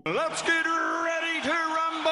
Let's get ready to rumble!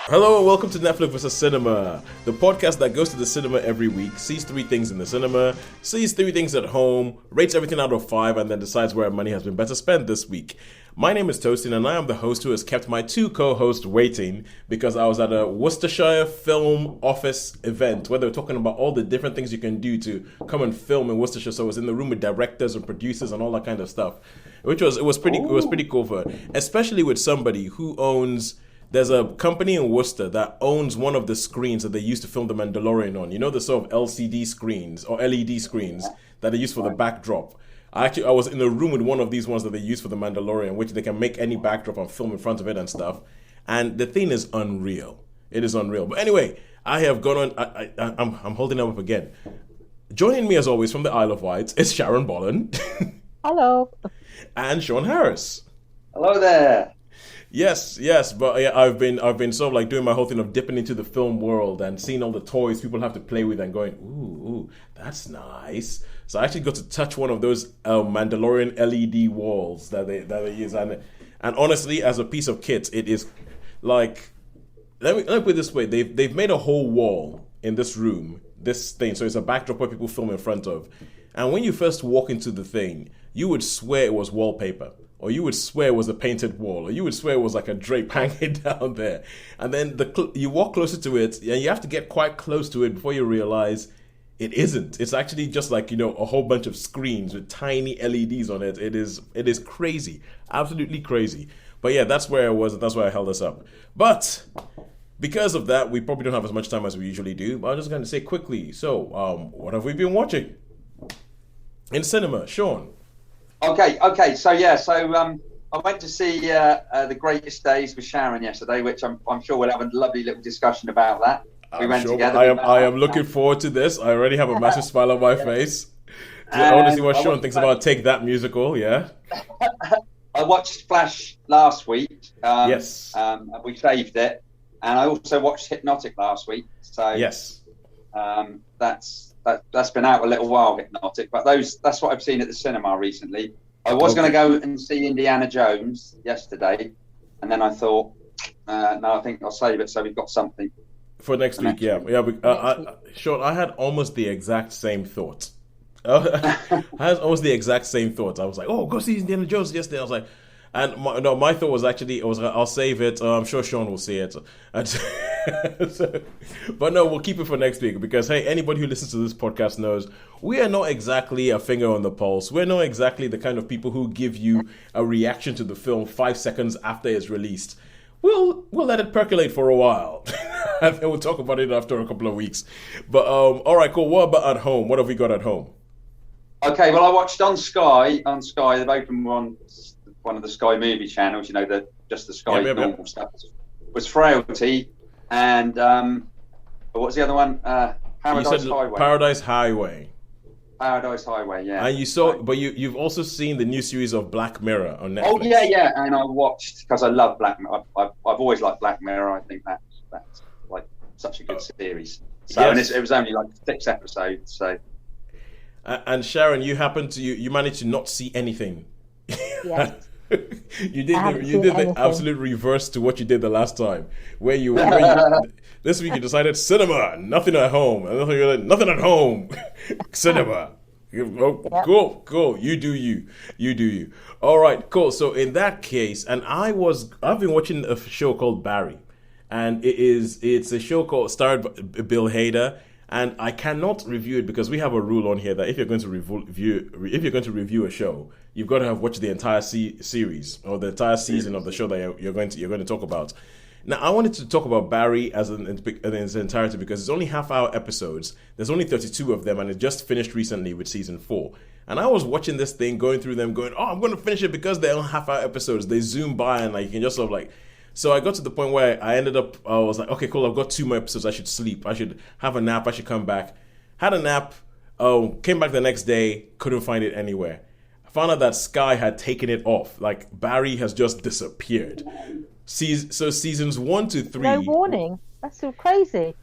Hello and welcome to Netflix vs. Cinema, the podcast that goes to the cinema every week, sees three things in the cinema, sees three things at home, rates everything out of 5, and then decides where money has been better spent this week. My name is Toastin, and I am the host who has kept my two co-hosts waiting because I was at a Worcestershire Film Office event where they were talking about all the different things you can do to come and film in Worcestershire. So I was in the room with directors and producers and all that kind of stuff, which was pretty cool for, especially with somebody who owns. There's a company in Worcester that owns one of the screens that they used to film The Mandalorian on. You know, the sort of LCD screens or LED screens that they use for the backdrop. I was in a room with one of these ones that they use for The Mandalorian, which they can make any backdrop and film in front of it and stuff. And the thing is unreal. It is unreal. But anyway, I have gone on. I'm holding them up again. Joining me as always from the Isle of Wight is Sharon Bolland. Hello. And Sean Harris. Hello there. Yes, but yeah, I've been sort of like doing my whole thing of dipping into the film world and seeing all the toys people have to play with and going, ooh, that's nice. So I actually got to touch one of those Mandalorian LED walls that they use, and honestly, as a piece of kit, it is like, let me put it this way: they've made a whole wall in this room, this thing, so it's a backdrop where people film in front of, and when you first walk into the thing, you would swear it was wallpaper. Or you would swear it was a painted wall, or you would swear it was like a drape hanging down there. And then you walk closer to it, and you have to get quite close to it before you realize it isn't. It's actually just like, a whole bunch of screens with tiny LEDs on it. It is crazy, absolutely crazy. But yeah, that's where I was, and that's why I held us up. But because of that, we probably don't have as much time as we usually do. But I'm just going to say quickly. So, what have we been watching in cinema, Sean? Okay. So I went to see The Greatest Days with Sharon yesterday, which I'm sure we'll have a lovely little discussion about that. We went together. I am looking forward to this. I already have a massive smile on my face. I want to see what Sean thinks about Take That musical. Yeah. I watched Flash last week. Yes. And we saved it, and I also watched Hypnotic last week. So yes. That's been out a little while, Hypnotic, but that's what I've seen at the cinema recently. I was going to go and see Indiana Jones yesterday, and then I thought, no, I think I'll save it so we've got something for next week. Yeah. Sean, I had almost the exact same thought. I had almost the exact same thought. I was like, oh, go see Indiana Jones yesterday. I was like, and my thought was actually, I'll save it. I'm sure Sean will see it. But no, we'll keep it for next week because, hey, anybody who listens to this podcast knows we are not exactly a finger on the pulse. We're not exactly the kind of people who give you a reaction to the film 5 seconds after it's released. We'll let it percolate for a while. And then we'll talk about it after a couple of weeks. But, all right, cool. What about at home? What have we got at home? Okay, well, I watched on Sky. They've opened one of the Sky movie channels, just the Sky normal stuff, was Frailty, and what was the other one? Paradise Highway. Paradise Highway, yeah. And you saw, but you've also seen the new series of Black Mirror on Netflix. Oh yeah, and I watched because I love Black Mirror. I've always liked Black Mirror. I think that's like such a good series. So yes. And it was only like 6 episodes. So. And Sharon, you managed to not see anything. Yes. You did the absolute reverse to what you did the last time, where you this week you decided cinema, nothing at home, and you're like, nothing at home, cinema. Cool. You do you. All right, cool. So in that case, and I've been watching a show called Barry, and it's a show starred by Bill Hader. And I cannot review it because we have a rule on here that if you're going to review a show, you've got to have watched the entire series or the entire season of the show that you're going to talk about. Now, I wanted to talk about Barry in its entirety because it's only half-hour episodes. There's only 32 of them, and it just finished recently with season 4. And I was watching this thing, going through them, going, "Oh, I'm going to finish it because they're only half-hour episodes." They zoom by, and you can just sort of like. So I got to the point where I was like, okay, cool, I've got 2 more episodes, I should sleep. I should have a nap, I should come back. Had a nap, came back the next day, couldn't find it anywhere. I found out that Sky had taken it off. Like, Barry has just disappeared. So seasons 1 to 3... No warning. That's so crazy.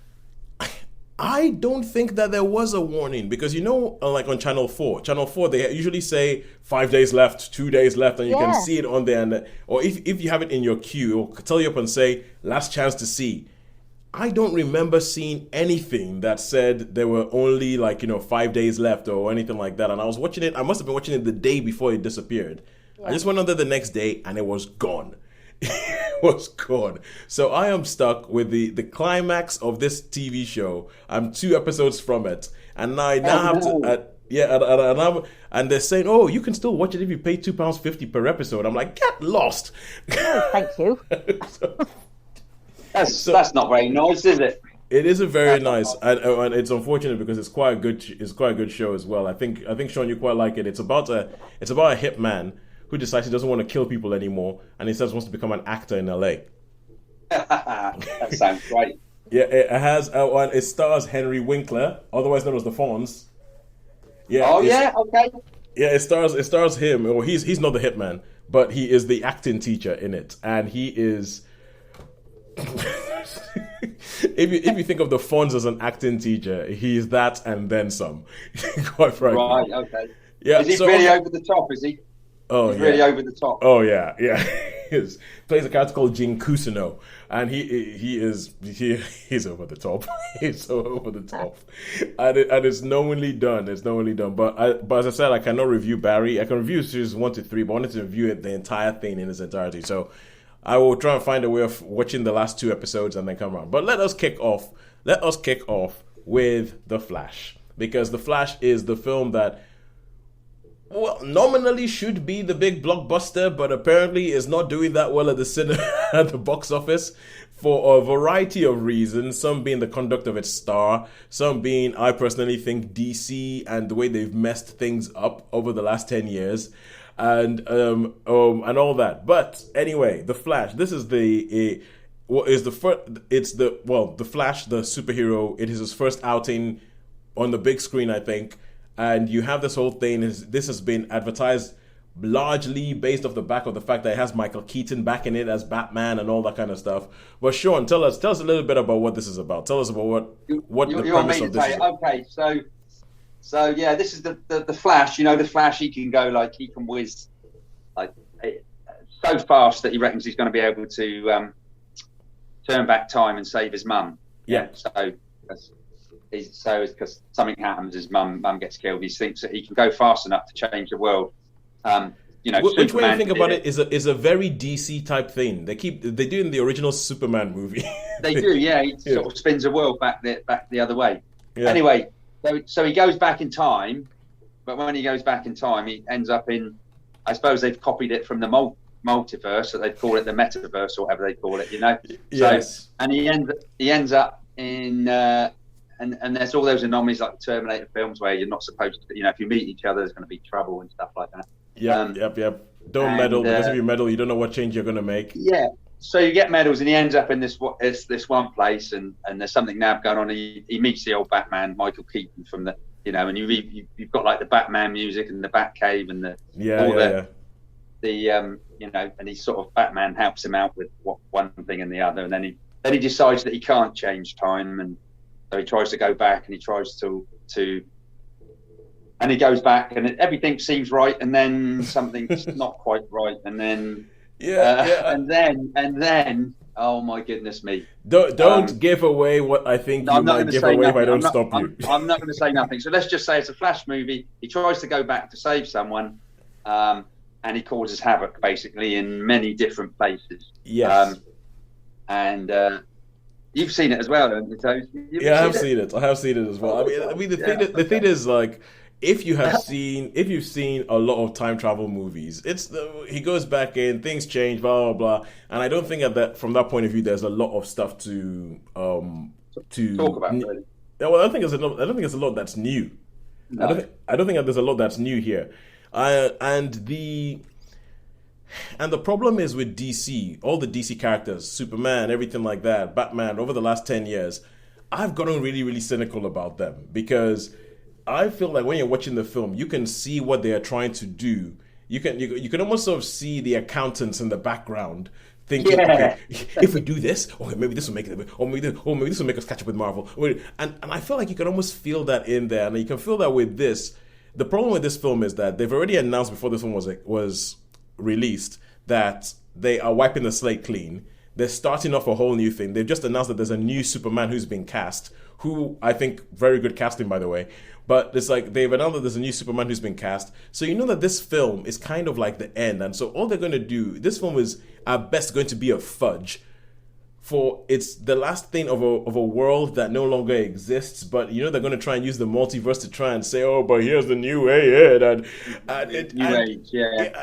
I don't think that there was a warning because like on Channel 4, they usually say 5 days left, 2 days left, and you can see it on there. Or if you have it in your queue, it will tell you up and say last chance to see. I don't remember seeing anything that said there were only 5 days left or anything like that. And I was watching it. I must have been watching it the day before it disappeared. Yeah. I just went on there the next day and it was gone. It was gone. So I am stuck with the climax of this TV show. I'm 2 episodes from it, and I now have to. And they're saying, "Oh, you can still watch it if you pay £2.50 per episode." I'm like, get lost. Oh, thank you. That's not very nice, is it? It isn't very nice, and it's unfortunate because it's quite a good show as well. I think Sean, you quite like it. It's about a hitman who decides he doesn't want to kill people anymore, and instead wants to become an actor in LA. That sounds great. Yeah, it stars Henry Winkler, otherwise known as the Fonz. Yeah. Oh yeah, okay. Yeah, it stars him. Well, he's not the hitman, but he is the acting teacher in it, and he is. If you think of the Fonz as an acting teacher, he's that and then some. Quite frankly. Right. Okay. Yeah. Is he really over the top? Is he? Oh, he's really over the top. Oh yeah. He plays a character called Jin Kusino, and he's over the top. He's so over the top, and it's knowingly done. But as I said, I cannot review Barry. I can review series 1 to 3, but I wanted to review it the entire thing in its entirety. So I will try and find a way of watching the last 2 episodes and then come around. But let us kick off with The Flash, because The Flash is the film that, well, nominally should be the big blockbuster, but apparently is not doing that well at the box office for a variety of reasons. Some being the conduct of its star, some being, I personally think, DC and the way they've messed things up over the last 10 years. And all that. But anyway, The Flash. This is The Flash, the superhero. It is his first outing on the big screen, I think. And you have this whole thing. This has been advertised largely based off the back of the fact that it has Michael Keaton back in it as Batman and all that kind of stuff. But Sean, tell us a little bit about what this is about. Tell us about what the premise of this is. Okay, so yeah, this is the Flash. The Flash, he can whiz so fast that he reckons he's going to be able to turn back time and save his mum. Yeah. So because something happens, his mum gets killed. He thinks that he can go fast enough to change the world. Which way you think about it is a very DC type thing. They do in the original Superman movie. They do, yeah. He sort of spins the world back the other way. Yeah. Anyway, so he goes back in time, but when he goes back in time, he ends up in, I suppose they've copied it from the multiverse, so they call it the metaverse or whatever they call it, Yes. So, and he ends up in, and there's all those anomalies like the Terminator films where you're not supposed to, if you meet each other, there's going to be trouble and stuff like that. Yep. Don't meddle, because if you meddle, you don't know what change you're going to make. Yeah. So you get medals, and he ends up in this one place, and there's something now going on. He meets the old Batman, Michael Keaton, from the and you've got like the Batman music and the Batcave and and he sort of, Batman helps him out with one thing and the other, and then he decides that he can't change time, and so he tries to go back, and he tries to and he goes back, and everything seems right, and then something's not quite right, and then. And then, oh my goodness me! Don't give away what I think you might give away if I don't stop you. I'm not going to say nothing. So let's just say it's a Flash movie. He tries to go back to save someone, and he causes havoc basically in many different places. Yes. And you've seen it as well, haven't you, Toes? I have seen it. I have seen it as well. I mean, the thing is like. If you've seen a lot of time travel movies, he goes back in, things change, blah blah blah, and I don't think from that point of view, there's a lot of stuff to talk about. Really. Well, I don't think there's a lot that's new. No. I don't think that there's a lot that's new here, and the problem is with DC, all the DC characters, Superman, everything like that, Batman. Over the last 10 years, I've gotten really, really cynical about them because. I feel like when you're watching the film, you can see what they are trying to do. You can almost sort of see the accountants in the background thinking, okay, if we do this, okay, maybe this will make it, or maybe this will make us catch up with Marvel. And I feel like you can almost feel that in there, and you can feel that with this. The problem with this film is that they've already announced before this one was released that they are wiping the slate clean. They're starting off a whole new thing. They've just announced that there's a new Superman who's been cast, who I think very good casting, by the way. But it's like they've announced that there's a new Superman who's been cast. So you know that this film is kind of like the end. And so all they're going to do, this film is at best going to be a fudge. For it's the last thing of a world that no longer exists, but you know they're going to try and use the multiverse to try and say, oh, but here's the new age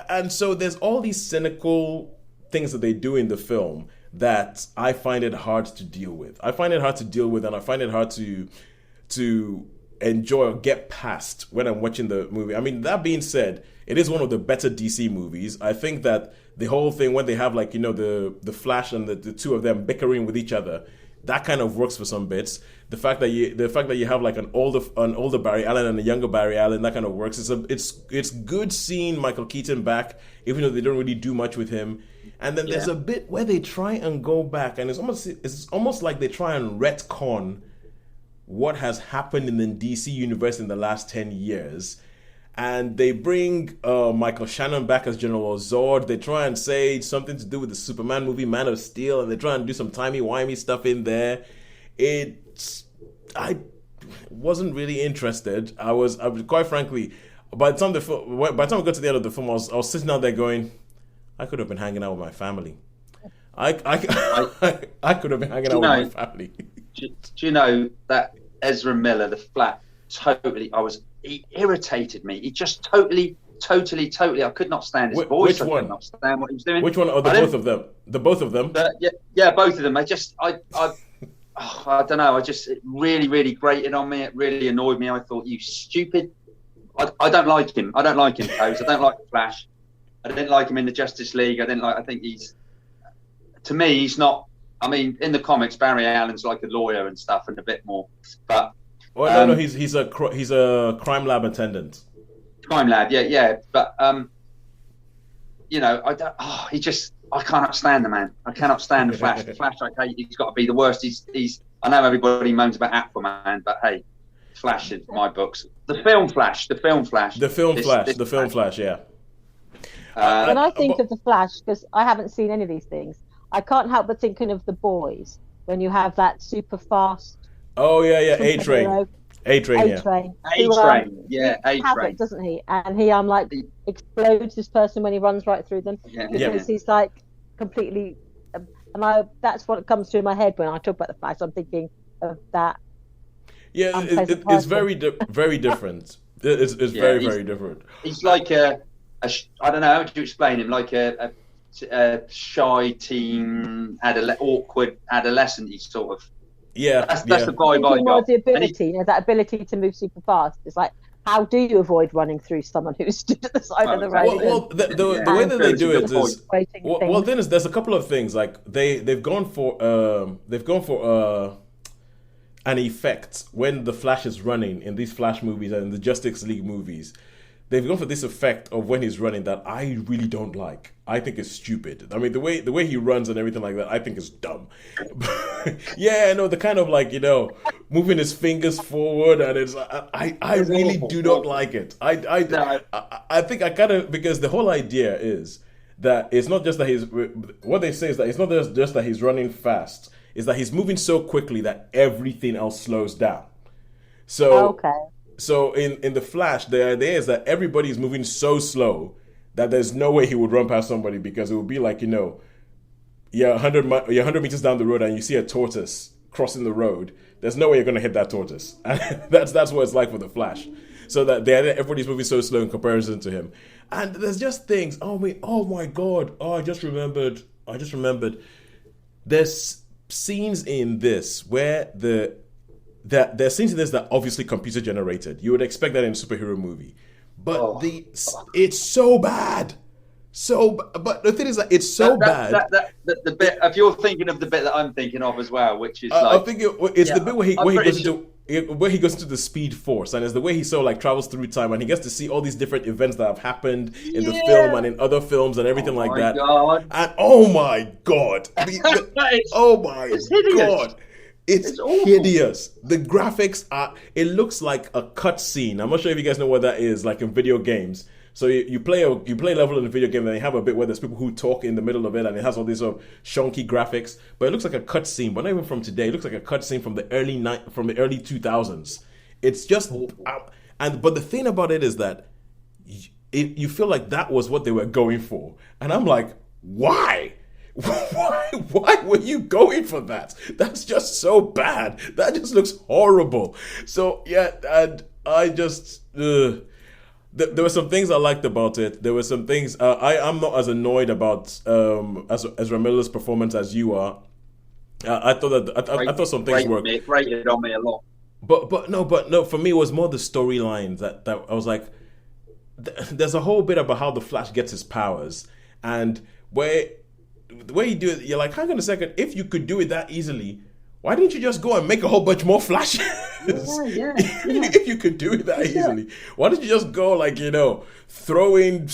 and so there's all these cynical things that they do in the film that I find it hard to deal with. And I find it hard to enjoy or get past when I'm watching the movie. I mean, that being said, it is one of the better DC movies. I think that the whole thing when they have like, you know, the Flash and the two of them bickering with each other, that kind of works for some bits. The fact that you have like an older Barry Allen and a younger Barry Allen, that kind of works. It's good seeing Michael Keaton back, even though they don't really do much with him. And then there's a bit where they try and go back, and it's almost like they try and retcon what has happened in the DC universe in the last 10 years. And they bring Michael Shannon back as General Zod. They try and say something to do with the Superman movie, Man of Steel, and they try and do some timey-wimey stuff in there. I wasn't really interested. I was quite frankly, by the time we got to the end of the film, I was sitting out there going, I could have been hanging out with my family. I could have been hanging out with my family. Do you know that Ezra Miller, the Flash, he irritated me. He just totally, I could not stand his voice. Which one? I could not stand what he was doing. Which one are the both of them? The both of them? Yeah, both of them. I don't know. It really, really grated on me. It really annoyed me. I thought, you stupid. I don't like him. I don't like him, Coase. I don't like the Flash. I didn't like him in the Justice League. I think to me, he's not. I mean, in the comics, Barry Allen's like a lawyer and stuff, and a bit more. But no, he's a crime lab attendant. Crime lab, yeah. But you know, I cannot stand the man. I cannot stand the Flash. The Flash, okay, he's got to be the worst. He's. I know everybody moans about Aquaman, but hey, Flash in my books. The film Flash. Yeah. When I think of the Flash, because I haven't seen any of these things, I can't help but thinking of The Boys, when you have that super fast. Oh yeah, A-Train. A-Train. A-Train, doesn't he? And he explodes this person when he runs right through them, because he's like completely. And that's what comes through my head when I talk about the Flash. I'm thinking of that. Yeah, it's very different. It's very different. He's like I don't know, how would you explain him? Like a shy teen, awkward adolescent. He's sort of. Yeah, that's the vibe I got. The ability, that ability to move super fast. It's like, how do you avoid running through someone who's stood at the side of the road? Well, the way that they do it is then there's a couple of things. Like they've gone for an effect when the Flash is running in these Flash movies and in the Justice League movies. They've gone for this effect of when he's running that I really don't like. I think it's stupid. I mean, the way he runs and everything like that, I think is dumb. Yeah, no, the kind of like, you know, moving his fingers forward, and it's I really do not like it. I think I kind of, because the whole idea is that it's not just that what they say is that it's not just that he's running fast, is that he's moving so quickly that everything else slows down. So okay. So in the Flash, the idea is that everybody is moving so slow that there's no way he would run past somebody, because it would be like, you know, you're 100 meters down the road and you see a tortoise crossing the road. There's no way you're going to hit that tortoise. And that's what it's like for the Flash. So that everybody's moving so slow in comparison to him. And there's just things. Oh my God. Oh, I just remembered. There's scenes in this where there's scenes in this that obviously computer generated. You would expect that in a superhero movie, but it's so bad. But the thing is that it's so bad. The bit, if you're thinking of the bit that I'm thinking of as well, which is I think it's the bit where he goes into. where he goes to the Speed Force, and it's the way he sort of like travels through time, and he gets to see all these different events that have happened in the film and in other films and everything like that. God. And oh my god, oh my god, it's hideous. The graphics are. It looks like a cutscene. I'm not sure if you guys know what that is, like in video games. So you play a level in a video game, and you have a bit where there's people who talk in the middle of it, and it has all these sort of shonky graphics. But it looks like a cutscene, but not even from today. It looks like a cutscene from the early 2000s. It's just, but the thing about it is that you feel like that was what they were going for, and I'm like, why? Why were you going for that? That's just so bad. That just looks horrible. So yeah, and I just. There were some things I liked about it. There were some things I'm not as annoyed about Ezra Miller's performance as you are. I thought that I thought some things were grated on me a lot. But no. For me, it was more the storyline that I was like. There's a whole bit about how the Flash gets his powers, and the way you do it, you're like, hang on a second. If you could do it that easily, why didn't you just go and make a whole bunch more Flashes? Yeah. If you could do it that easily, why don't you just go like, throwing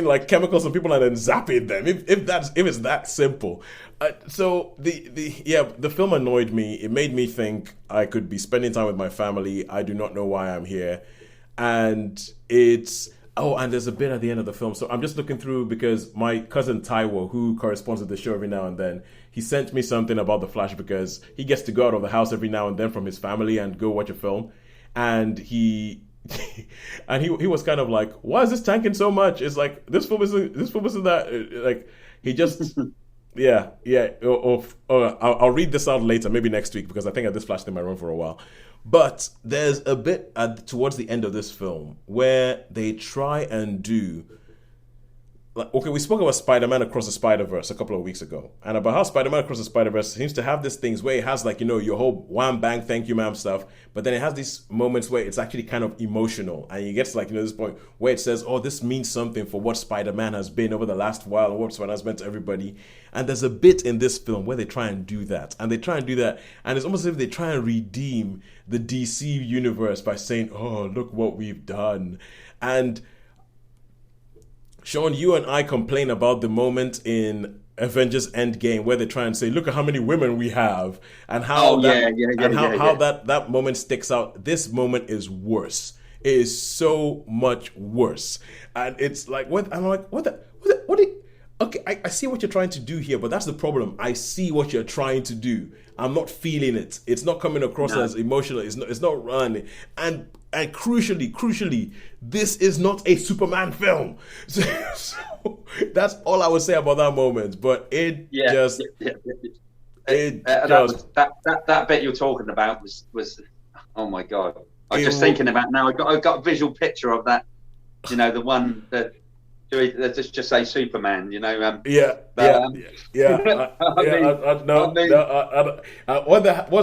like chemicals on people and then zapping them? If it's that simple. So the film annoyed me. It made me think I could be spending time with my family. I do not know why I'm here, and and there's a bit at the end of the film. So I'm just looking through because my cousin Taiwo, who corresponds with the show every now and then, he sent me something about the Flash because he gets to go out of the house every now and then from his family and go watch a film, and he was kind of like, why is this tanking so much? It's like this film isn't that like he just yeah. I'll read this out later, maybe next week, because I think I had this Flash in my room for a while. But there's a bit towards the end of this film where they try and do. Okay, we spoke about Spider-Man Across the Spider-Verse a couple of weeks ago, and about how Spider-Man Across the Spider-Verse seems to have these things where it has like, your whole wham bang thank you ma'am stuff, but then it has these moments where it's actually kind of emotional, and you get to like, this point where it says, oh, this means something for what Spider-Man has been over the last while, and what Spider-Man has meant to everybody. And there's a bit in this film where they try and do that, and it's almost as if they try and redeem the DC universe by saying, oh, look what we've done. And Sean, you and I complain about the moment in Avengers Endgame where they try and say, look at how many women we have, and how that moment sticks out. This moment is worse. It is so much worse. And it's like, okay, I see what you're trying to do here, but that's the problem. I see what you're trying to do. I'm not feeling it. It's not coming across as emotional. It's not running. And crucially, this is not a Superman film. So that's all I would say about that moment. But that bit you're talking about was oh my god. I'm just thinking about now. I've got a visual picture of that. The one that. Let's just say Superman, What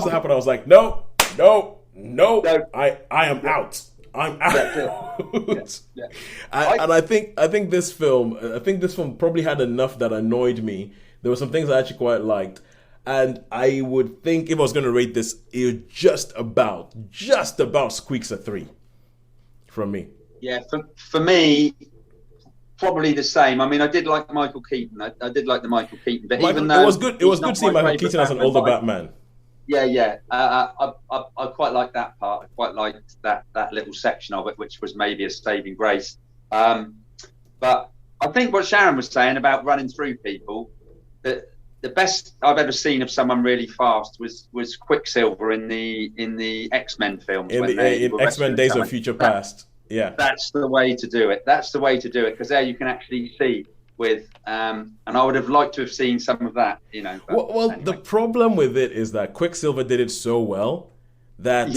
happened? I was like, no, I am out. I'm out. And I think this film probably had enough that annoyed me. There were some things I actually quite liked, and I would think if I was going to rate this, it just about squeaks a 3 from me. Yeah, for me. Probably the same. I mean, I did like Michael Keaton. I did like the Michael Keaton, but even though it was good seeing Michael Keaton as an older Batman. Yeah. I quite like that part. I quite liked that little section of it, which was maybe a saving grace. But I think what Sharon was saying about running through people, that the best I've ever seen of someone really fast was Quicksilver in the X-Men films. In X-Men Days of Future Past. Yeah, that's the way to do it. Because there you can actually see with, and I would have liked to have seen some of that, Well, anyway. The problem with it is that Quicksilver did it so well that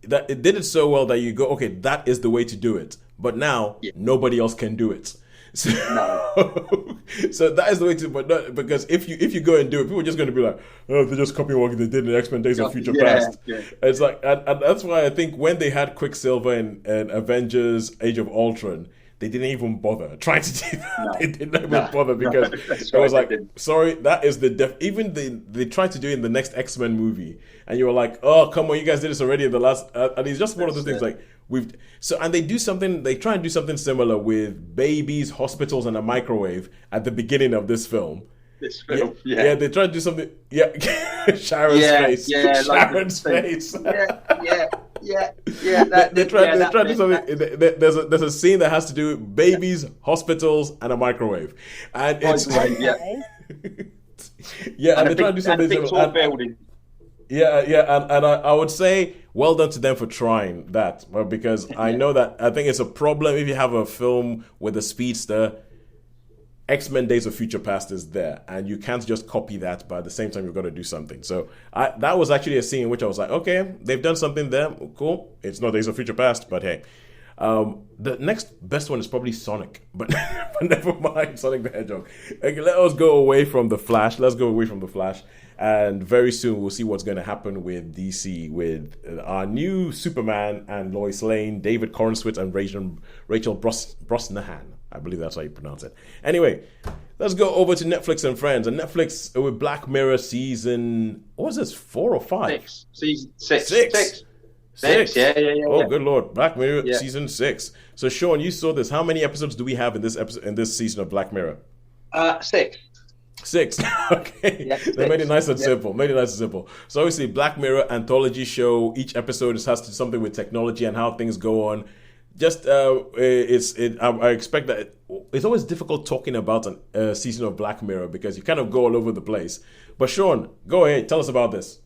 it did it so well that you go, okay, that is the way to do it. But now nobody else can do it. So, so that is the way to, but not, because if you go and do it, people are just going to be like, oh, they're just copying what they did in X-Men Days of Future Past. Yeah. It's like, and that's why I think when they had Quicksilver and Avengers Age of Ultron, they didn't even bother trying to do that. No. They didn't even bother because it was like, sorry, that is even they tried to do it in the next X-Men movie, and you were like, oh, come on, you guys did this already in the last, and it's just one of those things like and they try and do something similar with babies, hospitals, and a microwave at the beginning of this film. Yeah, they try to do something. Yeah, Sharon's face. Yeah, Sharon's face. Yeah. They try to do something. There's a scene that has to do with babies, hospitals, and a microwave, and it's and they try to do something similar. Building. And I would say well done to them for trying that, because I know that I think it's a problem if you have a film with a speedster. X-Men Days of Future Past is there, and you can't just copy that, but at the same time, you've got to do something. So that was actually a scene in which I was like, okay, they've done something there. Cool. It's not Days of Future Past, but hey. The next best one is probably Sonic, but never mind, Sonic the Hedgehog. Okay, let us go away from The Flash. Let's go away from The Flash. And very soon, we'll see what's going to happen with DC, with our new Superman and Lois Lane, David Cornswit, and Rachel Brosnahan. I believe that's how you pronounce it. Anyway, let's go over to Netflix and Friends. And Netflix with Black Mirror season, what was this, 4 or 5? Season 6. Yeah. Oh, good Lord. Black Mirror season 6. So, Sean, you saw this. How many episodes do we have in this season of Black Mirror? 6. 6. Okay. Yeah, they made it nice and simple. So obviously, Black Mirror anthology show. Each episode has to do something with technology and how things go on. Just I expect that it's always difficult talking about a season of Black Mirror because you kind of go all over the place. But Sean, go ahead. Tell us about this.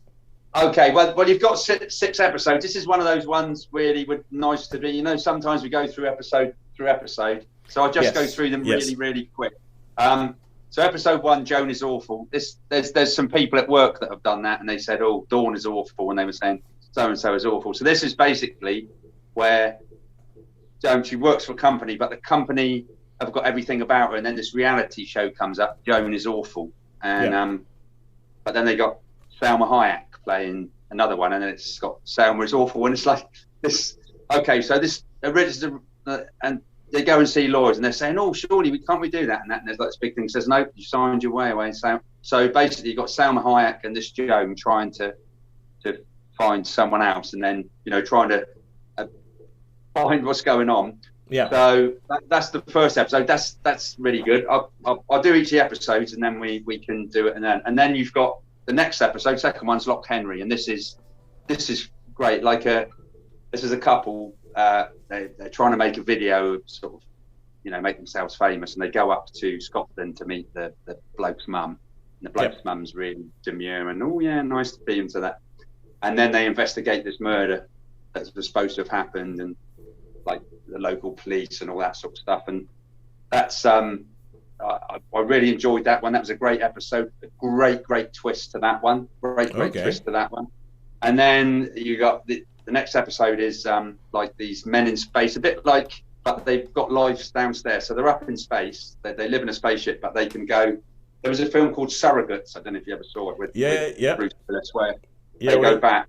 Okay, well, you've got 6 episodes. This is one of those ones really nice to be. You know, sometimes we go through episode, so I'll just go through them really, really quick. So episode 1, Joan is awful. There's some people at work that have done that, and they said, "Oh, Dawn is awful," and they were saying so and so is awful. So this is basically where she works for a company, but the company have got everything about her, and then this reality show comes up. Joan is awful, and but then they got Salma Hayek playing another one, and then it's got Salma is awful, and it's like this. Okay, so this and they go and see lawyers, and they're saying, "Oh, surely can't we do that?" And there's like this big thing says, "No, you signed your way away." So basically, you got Salma Hayek and this Joan trying to find someone else, and then trying to find what's going on. Yeah. So that's the first episode. That's really good. I'll do each of the episodes, and then we can do it, and then you've got the next episode. Second one's Lock Henry, and this is great. Like this is a couple. They're trying to make a video, sort of, make themselves famous, and they go up to Scotland to meet the bloke's mum. And the bloke's mum's really demure, and nice to be into that. And then they investigate this murder that was supposed to have happened, and like the local police and all that sort of stuff. And that's I really enjoyed that one. That was a great episode. A great twist to that one. Great twist to that one. And then you got the next episode is like these men in space, a bit like, but they've got lives downstairs. So they're up in space. They live in a spaceship, but they can go. There was a film called Surrogates. I don't know if you ever saw it with Bruce Willis, where they go back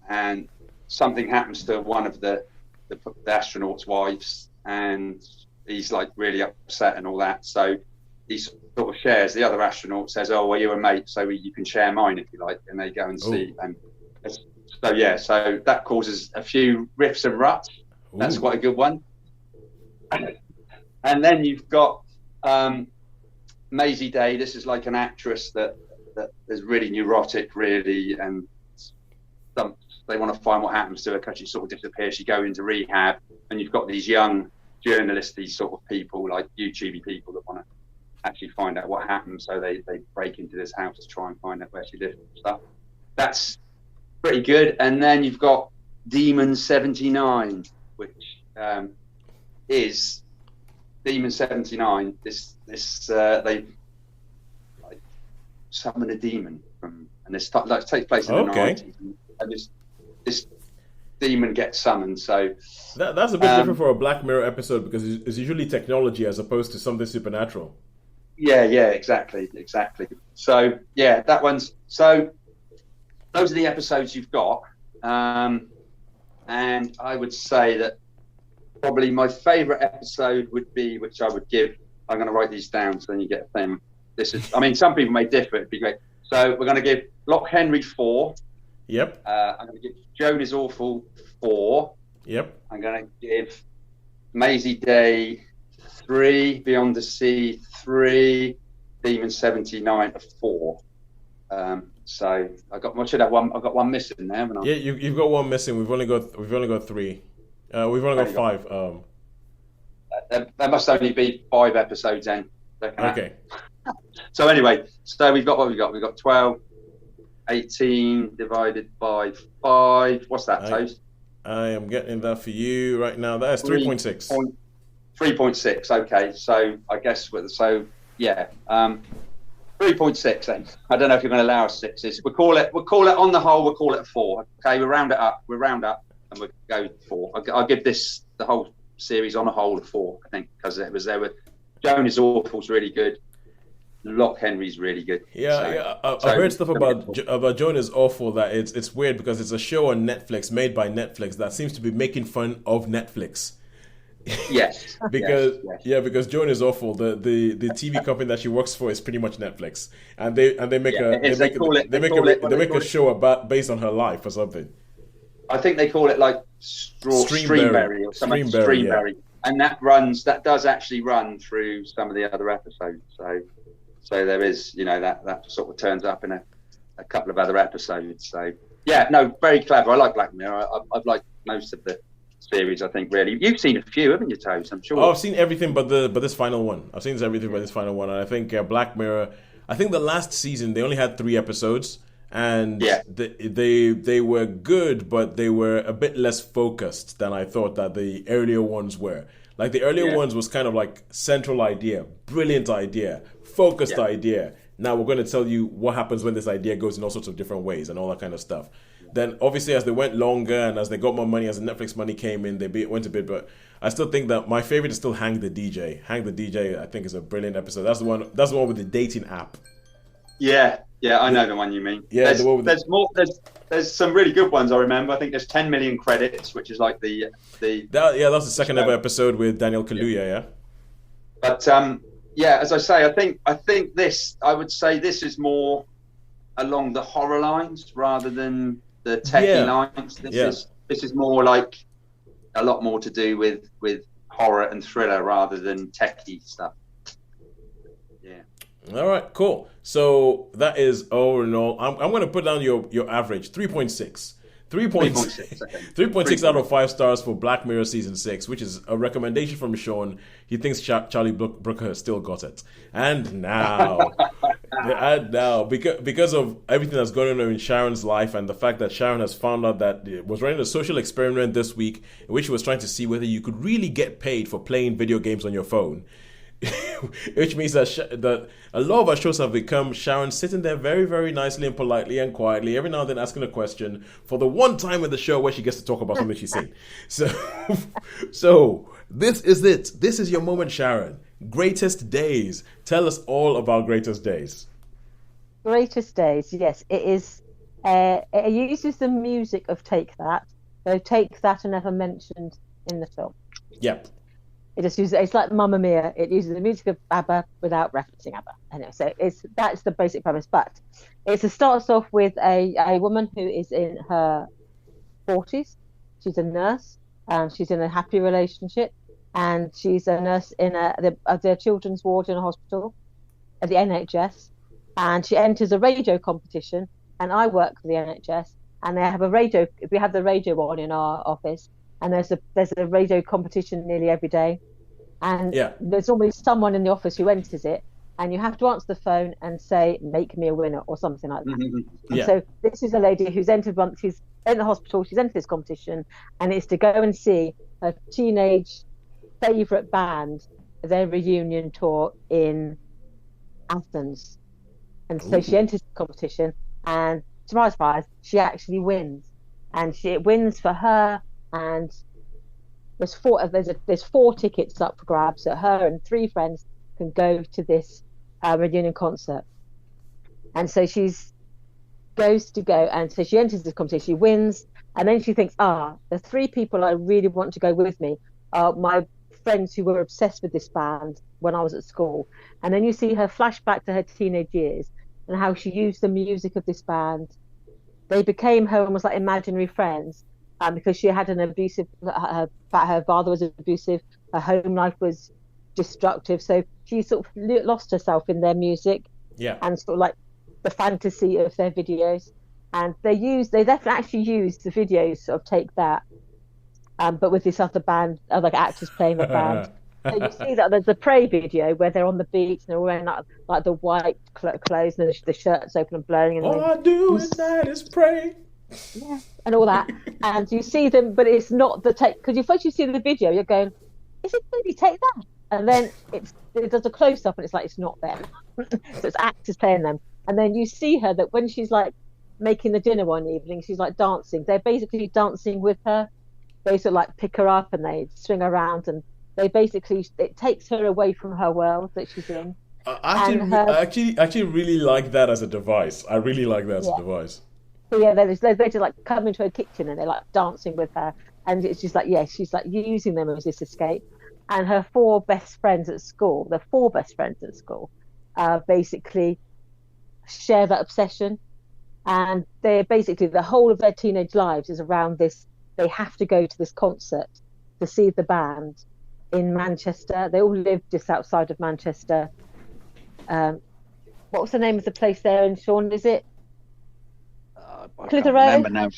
and something happens to one of the astronaut's wives, and he's like really upset and all that. So he sort of shares. The other astronaut says, "Oh, well, you're a mate, so you can share mine if you like." And they go and see. And so that causes a few riffs and ruts. That's quite a good one. And then you've got Maisie Day. This is like an actress that is really neurotic, really, and they want to find what happens to her because she sort of disappears. She goes into rehab, and you've got these young journalists, these sort of people, like YouTube people, that want to actually find out what happened. So they break into this house to try and find out where she lives and stuff. That's pretty good. And then you've got Demon 79, which is Demon 79. They like summon a demon from, and this takes place in the 90s, and this demon gets summoned. So that's a bit different for a Black Mirror episode, because it's usually technology as opposed to something supernatural. Yeah, exactly. So that one's so. Those are the episodes you've got, and I would say that probably my favourite episode would be, which I would give. I'm going to write these down so then you get a thing. This is, I mean, some people may differ. It'd be great. So we're going to give Loch Henry 4. Yep. I'm going to give Joan is Awful 4. Yep. I'm going to give Maisie Day 3, Beyond the Sea 3, Demon 79 a 4. So I should have one. I've got one missing there, haven't I? Yeah, you've got one missing. We've only got 3. We've only got 5. There must only be 5 episodes then. Okay. So anyway, so we've got what we got. We've got 12, 18 divided by 5. What's that, Toast? I am getting that for you right now. That is 3.6. 3.6. Okay, so I guess 3.6 then. I don't know if you're going to allow us 6s. We'll call it on the whole. We'll call it a 4. Okay, we round it up, and we'll go 4. I'll give this the whole series on a whole a 4. I think because Joan is Awful's really good. Loch Henry's really good. I've heard stuff about Joan is Awful that it's weird because it's a show on Netflix made by Netflix that seems to be making fun of Netflix. Yes. because Joan is Awful. The TV company that she works for is pretty much Netflix, and they make a show based on her life or something. I think they call it like Streamberry or something. Streamberry, and that does actually run through some of the other episodes. So there is, that sort of turns up in a couple of other episodes. So very clever. I like Black Mirror. I've liked most of the series, I think. Really, you've seen a few, haven't you, Toes? I'm sure. Oh, I've seen everything but this final one. I've seen everything but this final one, and I think Black Mirror. I think the last season they only had 3 episodes, and they were good, but they were a bit less focused than I thought that the earlier ones were. Like the earlier ones was kind of like central idea, brilliant idea, focused idea. Now we're going to tell you what happens when this idea goes in all sorts of different ways and all that kind of stuff. Then obviously as they went longer and as they got more money, as the Netflix money came in, they went a bit. But I still think that my favorite is still Hang the DJ. Hang the DJ, I think, is a brilliant episode. That's the one with the dating app. Yeah, I know the one you mean. Yeah, there's more. There's some really good ones. I remember. I think there's 10 million credits, which is like the. That was the second ever episode with Daniel Kaluuya. Yeah. But as I say, I think this. I would say this is more along the horror lines rather than the techie lines. This is more like a lot more to do with horror and thriller rather than techie stuff. Yeah. All right, cool. So that is all in all. I'm going to put down your average 3.6. 3.6 out of 5 stars for Black Mirror Season 6, which is a recommendation from Sean. He thinks Charlie Brooker has still got it. And now, because of everything that's going on in Sharon's life and the fact that Sharon has found out that it was running a social experiment this week in which she was trying to see whether you could really get paid for playing video games on your phone. Which means that a lot of our shows have become Sharon sitting there very, very nicely and politely and quietly, every now and then asking a question for the one time in the show where she gets to talk about something she's seen. So this is it. This is your moment, Sharon. Greatest Days. Tell us all about Greatest Days. Greatest Days, yes. It is. It uses the music of Take That. So Take That are never mentioned in the film. Yep. It just uses, it's like Mamma Mia. It uses the music of ABBA without referencing ABBA. Anyway, so that's the basic premise. But it starts off with a woman who is in her 40s. She's a nurse, and she's in a happy relationship, and she's a nurse in the children's ward in a hospital at the NHS, and she enters a radio competition. And I work for the NHS, and they have a radio. We have the radio on in our office. And there's a radio competition nearly every day, and there's always someone in the office who enters it, and you have to answer the phone and say, "Make me a winner" or something like that. Yeah. So this is a lady who's entered once. She's in the hospital. She's entered this competition, and it's to go and see her teenage favourite band, their reunion tour in Athens. And so she enters the competition, and to my surprise, she actually wins, and it wins for her. And there's 4 tickets up for grabs, so her and 3 friends can go to this reunion concert. And so she goes to go, and so she enters this competition, she wins, and then she thinks, the 3 people I really want to go with me my friends who were obsessed with this band when I was at school. And then you see her flash back to her teenage years and how she used the music of this band. They became her almost like imaginary friends, because she had an abusive, her father was abusive, her home life was destructive. So she sort of lost herself in their music, and sort of like the fantasy of their videos. And they definitely actually used the videos, sort of take that, but with this other band, other actors playing the band. So you see that there's a Prey video where they're on the beach and they're wearing like the white clothes and the shirt's open and blowing. And all I do at night is pray. Yeah, and all that. And you see them, but it's not the take, because first you see the video, you're going, is it really take that? And then it does a close up and it's like, it's not them. So it's actors playing them. And then you see her that when she's like making the dinner one evening, she's like dancing. They're basically dancing with her. They sort of like pick her up and they swing around, and it takes her away from her world that she's in. I actually really like that as a device. I really like that as a device. So yeah, they just like come into her kitchen and they're like dancing with her, and it's just like, she's like using them as this escape. And her four best friends at school, basically share that obsession, and they're basically, the whole of their teenage lives is around this. They have to go to this concert to see the band in Manchester. They all live just outside of Manchester. What was the name of the place there in Sean? Is it Clitheroe? Remember now.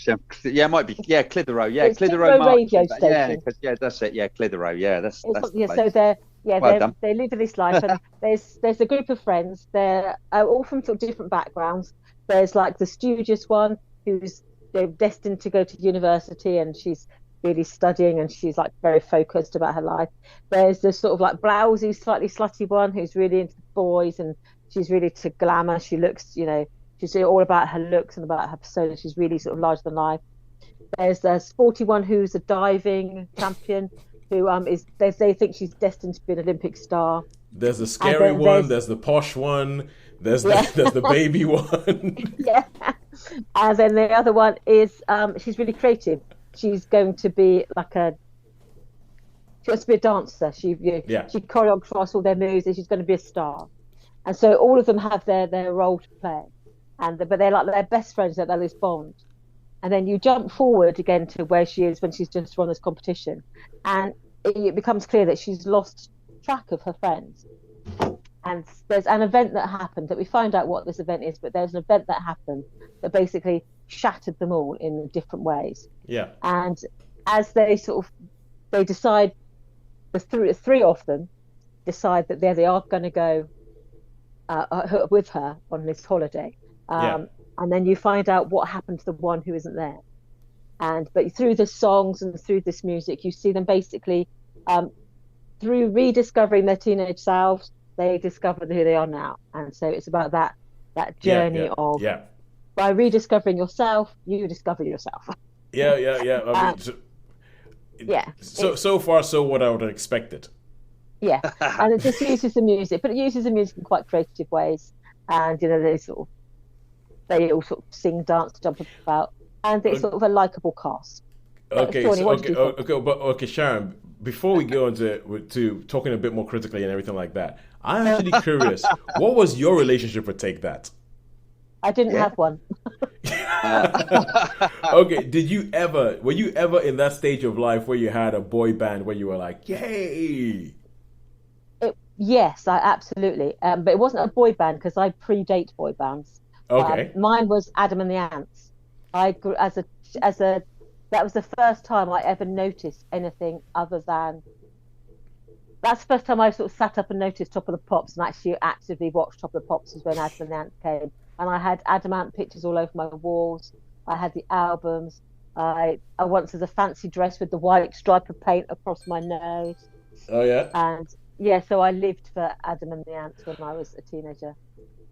Yeah, it might be. Yeah, Clitheroe. Yeah, it's Clitheroe radio station. Yeah, that's it. Yeah, Clitheroe. Yeah, that's so they live this life, and there's a group of friends. They're all from sort of different backgrounds. There's like the studious one who's destined to go to university, and she's really studying and she's like very focused about her life. There's this sort of like blousy, slightly slutty one who's really into boys and she's really to glamour. She looks, she's all about her looks and about her persona. She's really sort of larger than life. There's the sporty one who's a diving champion who they think she's destined to be an Olympic star. There's the scary one, there's the posh one, there's the baby one. Yeah. And then the other one is she's really creative. She's going to be she wants to be a dancer. She choreographs all their moves, and she's going to be a star. And so all of them have their role to play, but they're like their best friends, they're this bond. And then you jump forward again to where she is when she's just won this competition, and it becomes clear that she's lost track of her friends. And there's an event that happened that we find out what this event is, but there's an event that happened that basically shattered them all in different ways. Yeah. And as they decide, the three of them decide that they are going to go with her on this holiday. And then you find out what happened to the one who isn't there. But through the songs and through this music, you see them basically, through rediscovering their teenage selves, they discover who they are now. And so it's about that journey of by rediscovering yourself, you discover yourself. I mean, so far, so what I would have expected. Yeah, and it just uses the music, but it uses the music in quite creative ways. And they all sort of sing, dance, jump about, and it's sort of a likable cast. Okay, Sharon. Before we go into talking a bit more critically and everything like that, I'm actually curious. What was your relationship with Take That? I didn't have one. Okay, were you ever in that stage of life where you had a boy band where you were like, yay? Yes, I absolutely. But it wasn't a boy band because I predate boy bands. Okay. Mine was Adam and the Ants. I grew that was the first time I ever noticed anything other than. That's the first time I sort of sat up and noticed Top of the Pops and actually actively watched Top of the Pops was when Adam and the Ants came. And I had Adam Ant pictures all over my walls. I had the albums. I once had a fancy dress with the white stripe of paint across my nose. Oh, yeah? And so I lived for Adam and the Ants when I was a teenager.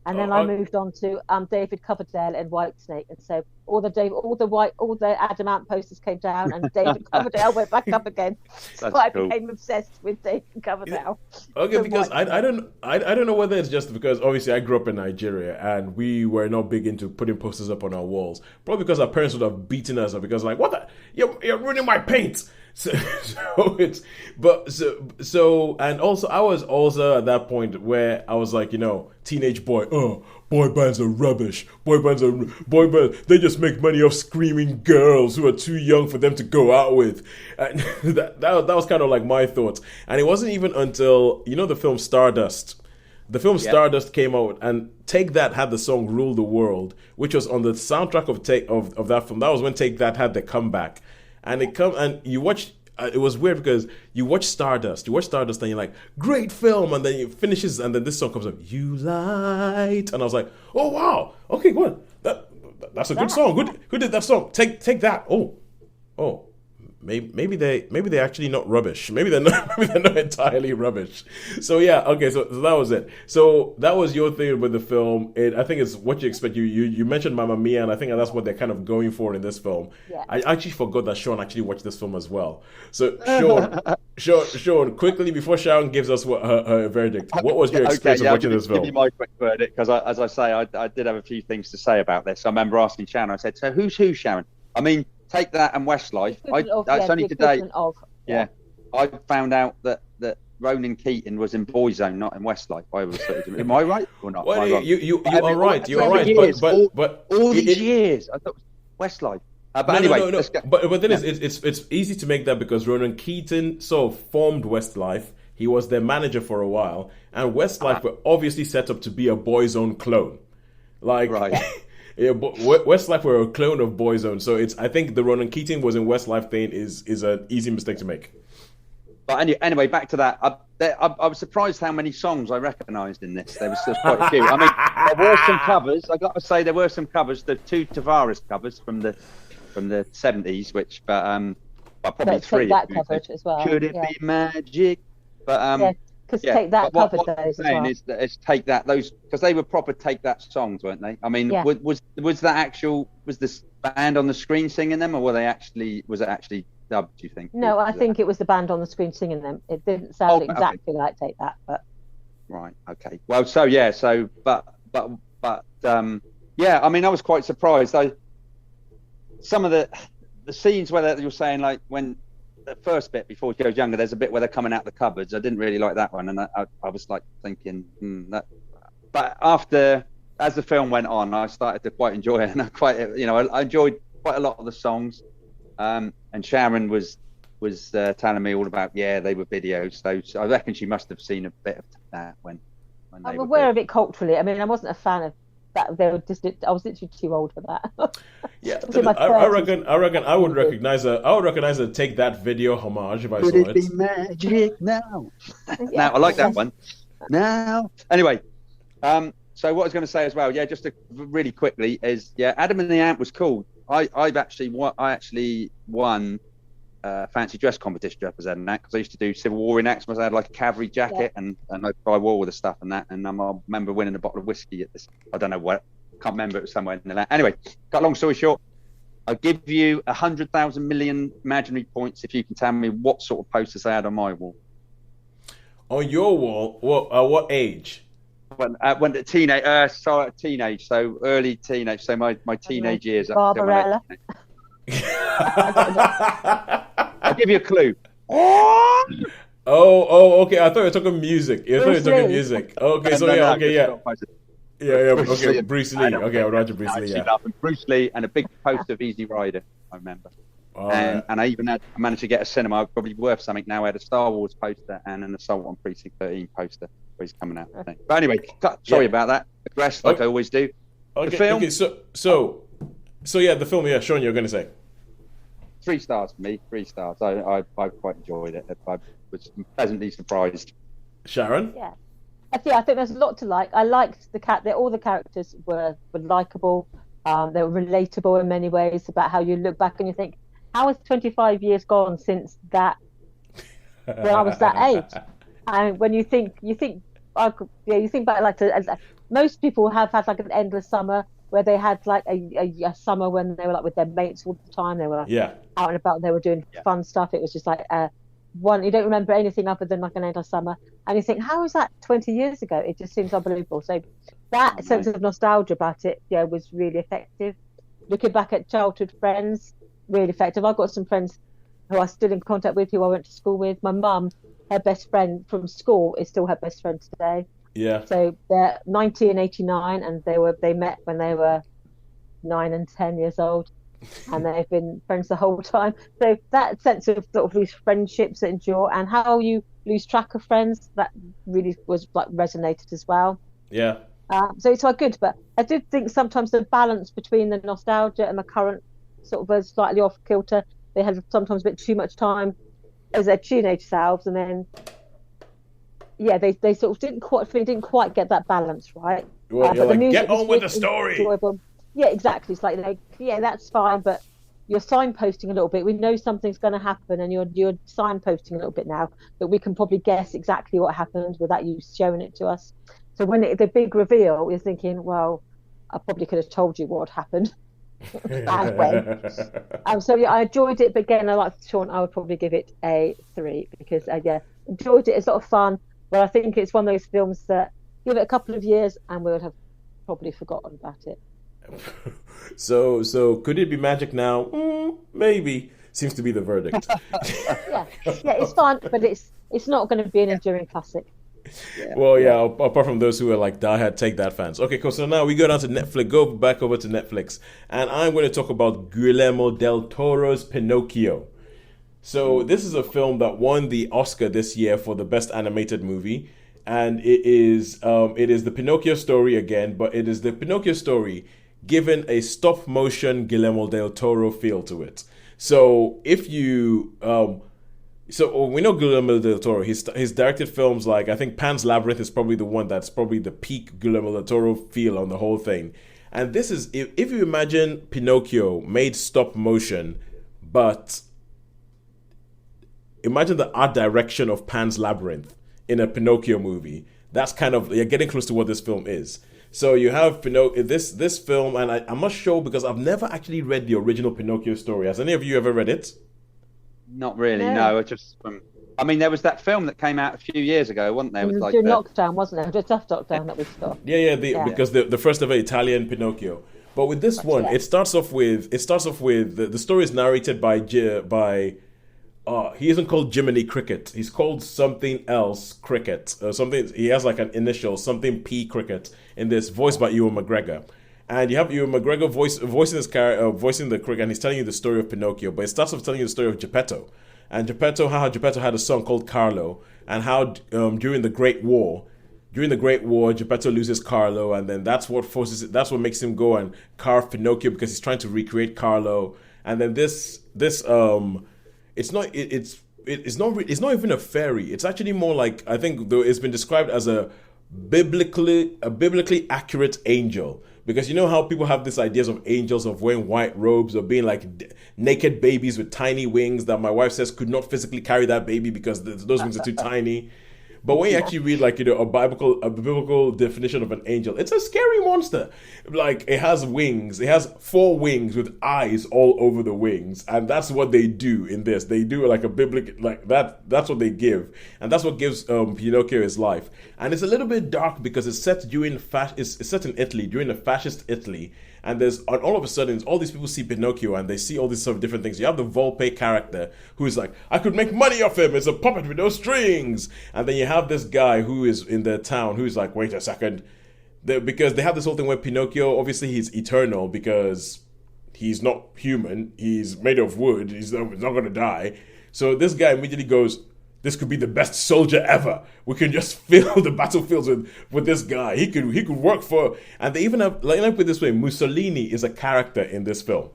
And then I moved on to David Coverdale and Whitesnake, and so all the Adam Ant posters came down, and David Coverdale went back up again. So I became obsessed with David Coverdale. Okay, because I don't know whether it's just because obviously I grew up in Nigeria and we were not big into putting posters up on our walls. Probably because our parents would have beaten us, or because what you're ruining my paint. And also I was also at that point where I was like, teenage boy, boy bands are rubbish. Boy bands, they just make money off screaming girls who are too young for them to go out with. And that was kind of like my thoughts. And it wasn't even until, the film Stardust. The film Stardust came out, and Take That had the song Rule the World, which was on the soundtrack of that film. That was when Take That had the comeback. And you watch. It was weird because you watch Stardust, and you're like, great film, and then it finishes, and then this song comes up, You Light, and I was like, oh wow, okay, good, that's a good song. Who did that song? Take That. Oh. Maybe they're actually not rubbish. Maybe they're not entirely rubbish. So yeah, okay. So that was it. So that was your thing with the film. I think it's what you expect. You mentioned Mamma Mia, and I think that's what they're kind of going for in this film. Yeah. I actually forgot that Sean actually watched this film as well. So Sean, quickly before Sharon gives us her verdict, what was your experience of watching this film? Give you my quick verdict, because as I say, I did have a few things to say about this. I remember asking Sharon. I said, "So who's who, Sharon?" I mean, Take That and Westlife. It's only today. I found out that Ronan Keating was in Boyzone, not in Westlife. Am I right or not? Well, you are right. You are right. Years, but all these years, I thought it was Westlife. But anyway, no. But then it's easy to make that because Ronan Keating formed Westlife. He was their manager for a while, and Westlife were obviously set up to be a Boyzone clone. Like, right. Yeah, but Westlife were a clone of Boyzone, so I think the Ronan Keating was in Westlife thing is an easy mistake to make. But anyway, back to that. I was surprised how many songs I recognised in this. There was quite a few. I mean, there were some covers. I got to say, there were some covers. The two Tavares covers from the 70s, which probably three. That covered as well. Could it be magic? But because Take That covered those as well. Is Take That, those, because they were proper Take That songs, weren't they? I mean, was this band on the screen singing them, or was it actually dubbed, do you think? No, I think it was the band on the screen singing them. It didn't sound exactly like Take That, but right, okay. Well, I mean, I was quite surprised. Some of the scenes where you're saying, like, when the first bit before he goes younger, there's a bit where they're coming out the cupboards. I didn't really like that one, and I was like thinking that. But as the film went on, I started to quite enjoy it, and I enjoyed quite a lot of the songs. And Sharon was telling me all about they were videos. So I reckon she must have seen a bit of that when I'm aware of it culturally. I mean, I wasn't a fan of that. I was literally too old for that. Yeah, I reckon I would recognize a Take That video homage if I saw it. Could it be magic now? Now I like that one. Now, anyway, so what I was going to say as well, just really quickly is, Adam and the Ant was cool. I actually won fancy dress competition representing that, because I used to do Civil War reenactments. I had like a cavalry jacket and I wore all the stuff and that, and I remember winning a bottle of whiskey at this. I don't know what. Can't remember, it was somewhere in the land. Anyway, cut a long story short, I'll give you 100,000 million imaginary points if you can tell me what sort of posters I had on my wall. On your wall? What age? When teenage, so early teenage, so my teenage years. Barbarella. I'll give you a clue. Oh, okay. I thought you were talking music. Okay, so yeah. Okay, Bruce Lee. Okay, I'll write Bruce Lee. Yeah. Bruce Lee and a big poster of Easy Rider, I remember. And I managed to get a cinema, probably worth something now. I had a Star Wars poster and an Assault on Precinct 13 poster where he's coming out, I think. But anyway, sorry about that. Digress, like I always do. Okay, the film. Okay, so yeah, the film. Yeah, Sean, you're going to say 3 stars for me. 3 stars. I quite enjoyed it. I was pleasantly surprised. Sharon? Yeah. I think there's a lot to like. I liked all the characters were likable. They were relatable in many ways, about how you look back and you think, how has 25 years gone since that, when I was that age? And when you think back, like most people have had like an endless summer where they had like a summer when they were like with their mates all the time. They were out and about. They were doing fun stuff. It was just like you don't remember anything other than like an endless summer, and you think, how was that 20 years ago? It just seems unbelievable. So that sense of nostalgia about it was really effective. Looking back at childhood friends, really effective. I've got some friends who I'm still in contact with, who I went to school with. My mum, her best friend from school is still her best friend today. Yeah. So they're 90 and 89, and they met when they were 9 and 10 years old, and they've been friends the whole time. So that sense of sort of these friendships that endure, and how you lose track of friends, that really was like resonated as well. Yeah. So it's quite good, but I did think sometimes the balance between the nostalgia and the current sort of was slightly off kilter. They had sometimes a bit too much time as their teenage selves, and then they sort of didn't quite get that balance right. Well, you're like, get on with the story. Enjoyable. Yeah, exactly. It's like, that's fine, but you're signposting a little bit. We know something's going to happen, and you're signposting a little bit now that we can probably guess exactly what happened without you showing it to us. So when the big reveal, you're thinking, well, I probably could have told you what happened. And when. So yeah, I enjoyed it, but again, like Sean, I would probably give it a 3 because enjoyed it. It's a lot of fun, but I think it's one of those films that give it a couple of years and we would have probably forgotten about it. So could it be magic now? Maybe. Seems to be the verdict. yeah, it's fun, but it's not going to be an enduring classic. Yeah. Well, yeah, apart from those who are like diehard Take That fans. Okay, cool. So now we go down to Netflix, go back over to Netflix, and I'm going to talk about Guillermo del Toro's Pinocchio. So this is a film that won the Oscar this year for the best animated movie, and it is the Pinocchio story again, but it is the Pinocchio story given a stop motion Guillermo del Toro feel to it. So if you So we know Guillermo del Toro. He's directed films like, I think Pan's Labyrinth is probably the one that's probably the peak Guillermo del Toro feel on the whole thing. And this is, if you imagine Pinocchio made stop motion, but imagine the art direction of Pan's Labyrinth in a Pinocchio movie. That's kind of, you're getting close to what this film is. So you have this film, and I'm not sure because I've never actually read the original Pinocchio story. Has any of you ever read it? Not really, no. I mean, there was that film that came out a few years ago, wasn't there? It was like lockdown, wasn't it? Just after lockdown that we saw. Because the first ever Italian Pinocchio. But with this one, it starts off with the story is narrated by he isn't called Jiminy Cricket. He's called something else Cricket. Something, he has like an initial, something P Cricket in this, voiced by Ewan McGregor. And you have Ewan McGregor voicing this character, voicing the cricket, and he's telling you the story of Pinocchio. But it starts off telling you the story of Geppetto. And how Geppetto had a son called Carlo, and how during the Great War, Geppetto loses Carlo, and then that's what makes him go and carve Pinocchio because he's trying to recreate Carlo. And then it's not even a fairy. It's actually more like, I think it's been described as a biblically accurate angel. Because you know how people have these ideas of angels of wearing white robes or being like naked babies with tiny wings that my wife says could not physically carry that baby because those wings are too tiny. But when you actually read like, a biblical definition of an angel, it's a scary monster. Like, it has wings. It has 4 wings with eyes all over the wings. And that's what they do in this. They do like a biblical, like that's what they give. And that's what gives Pinocchio his life. And it's a little bit dark because it's set it's set in Italy, during the fascist Italy. And all of a sudden, all these people see Pinocchio and they see all these sort of different things. You have the Volpe character who's like, I could make money off him. It's a puppet with no strings. And then you have this guy who is in the town who's like, wait a second. Because they have this whole thing where Pinocchio, obviously he's eternal because he's not human. He's made of wood. He's not going to die. So this guy immediately goes, this could be the best soldier ever. We can just fill the battlefields with this guy. He could work for. And they even have, like, let me put it this way, Mussolini is a character in this film.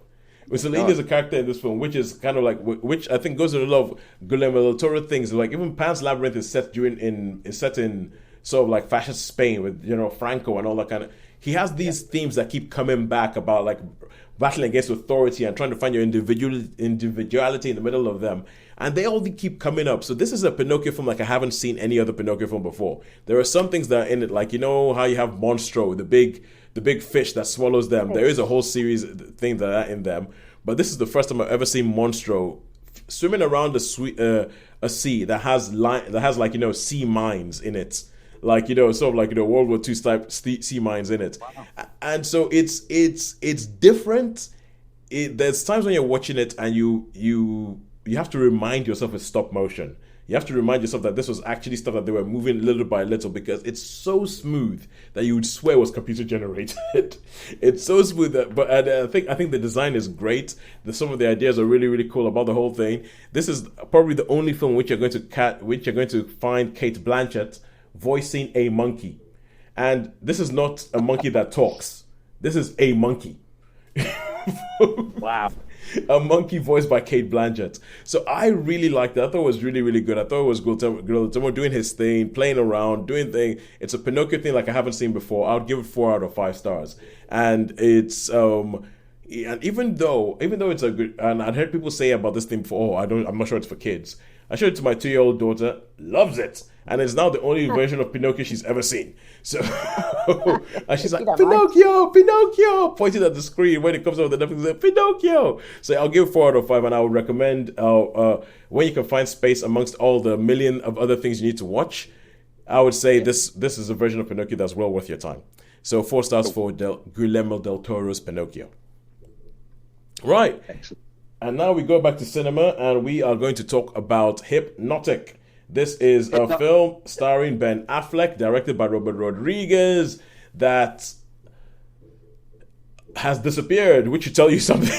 Mussolini is a character in this film, which is kind of like, which I think goes to a lot of Guillermo del Toro things. Like even Pan's Labyrinth is set in sort of like fascist Spain with Franco and all that kind of. He has these themes that keep coming back about like battling against authority and trying to find your individuality in the middle of them. And they all keep coming up. So this is a Pinocchio film like I haven't seen any other Pinocchio film before. There are some things that are in it, like how you have Monstro, the big fish that swallows them. There is a whole series of things that are in them. But this is the first time I've ever seen Monstro swimming around a sea that has like sea mines in it. Like sort of like World War II type sea mines in it. Wow. And so it's different. There's times when you're watching it and remind yourself it's stop motion. You have to remind yourself that this was actually stuff that they were moving little by little, because it's so smooth that you would swear it was computer generated. It's so smooth but I think the design is great. Some of the ideas are really, really cool about the whole thing. This is probably the only film which you're going to find Kate Blanchett voicing a monkey, and this is not a monkey that talks. This is a monkey. Wow. A monkey voiced by Kate Blanchett. So I really liked that. I thought it was really, really good. I thought it was Guillermo doing his thing, playing around, doing thing. It's a Pinocchio thing like I haven't seen before. I would give it 4 out of 5 stars. And it's and even though it's a good, and I'd heard people say about this thing before, I'm not sure it's for kids. I showed it to my 2-year-old daughter, loves it. And it's now the only version of Pinocchio she's ever seen. So, and she's like, Pinocchio, pointing at the screen when it comes over the Netflix, like, Pinocchio. So I'll give 4 out of 5, and I would recommend when you can find space amongst all the million of other things you need to watch, I would say this is a version of Pinocchio that's well worth your time. So 4 stars for Guillermo del Toro's Pinocchio. Right. Excellent. And now we go back to cinema, and we are going to talk about Hypnotic. This is a film starring Ben Affleck, directed by Robert Rodriguez, that has disappeared, which should tell you something.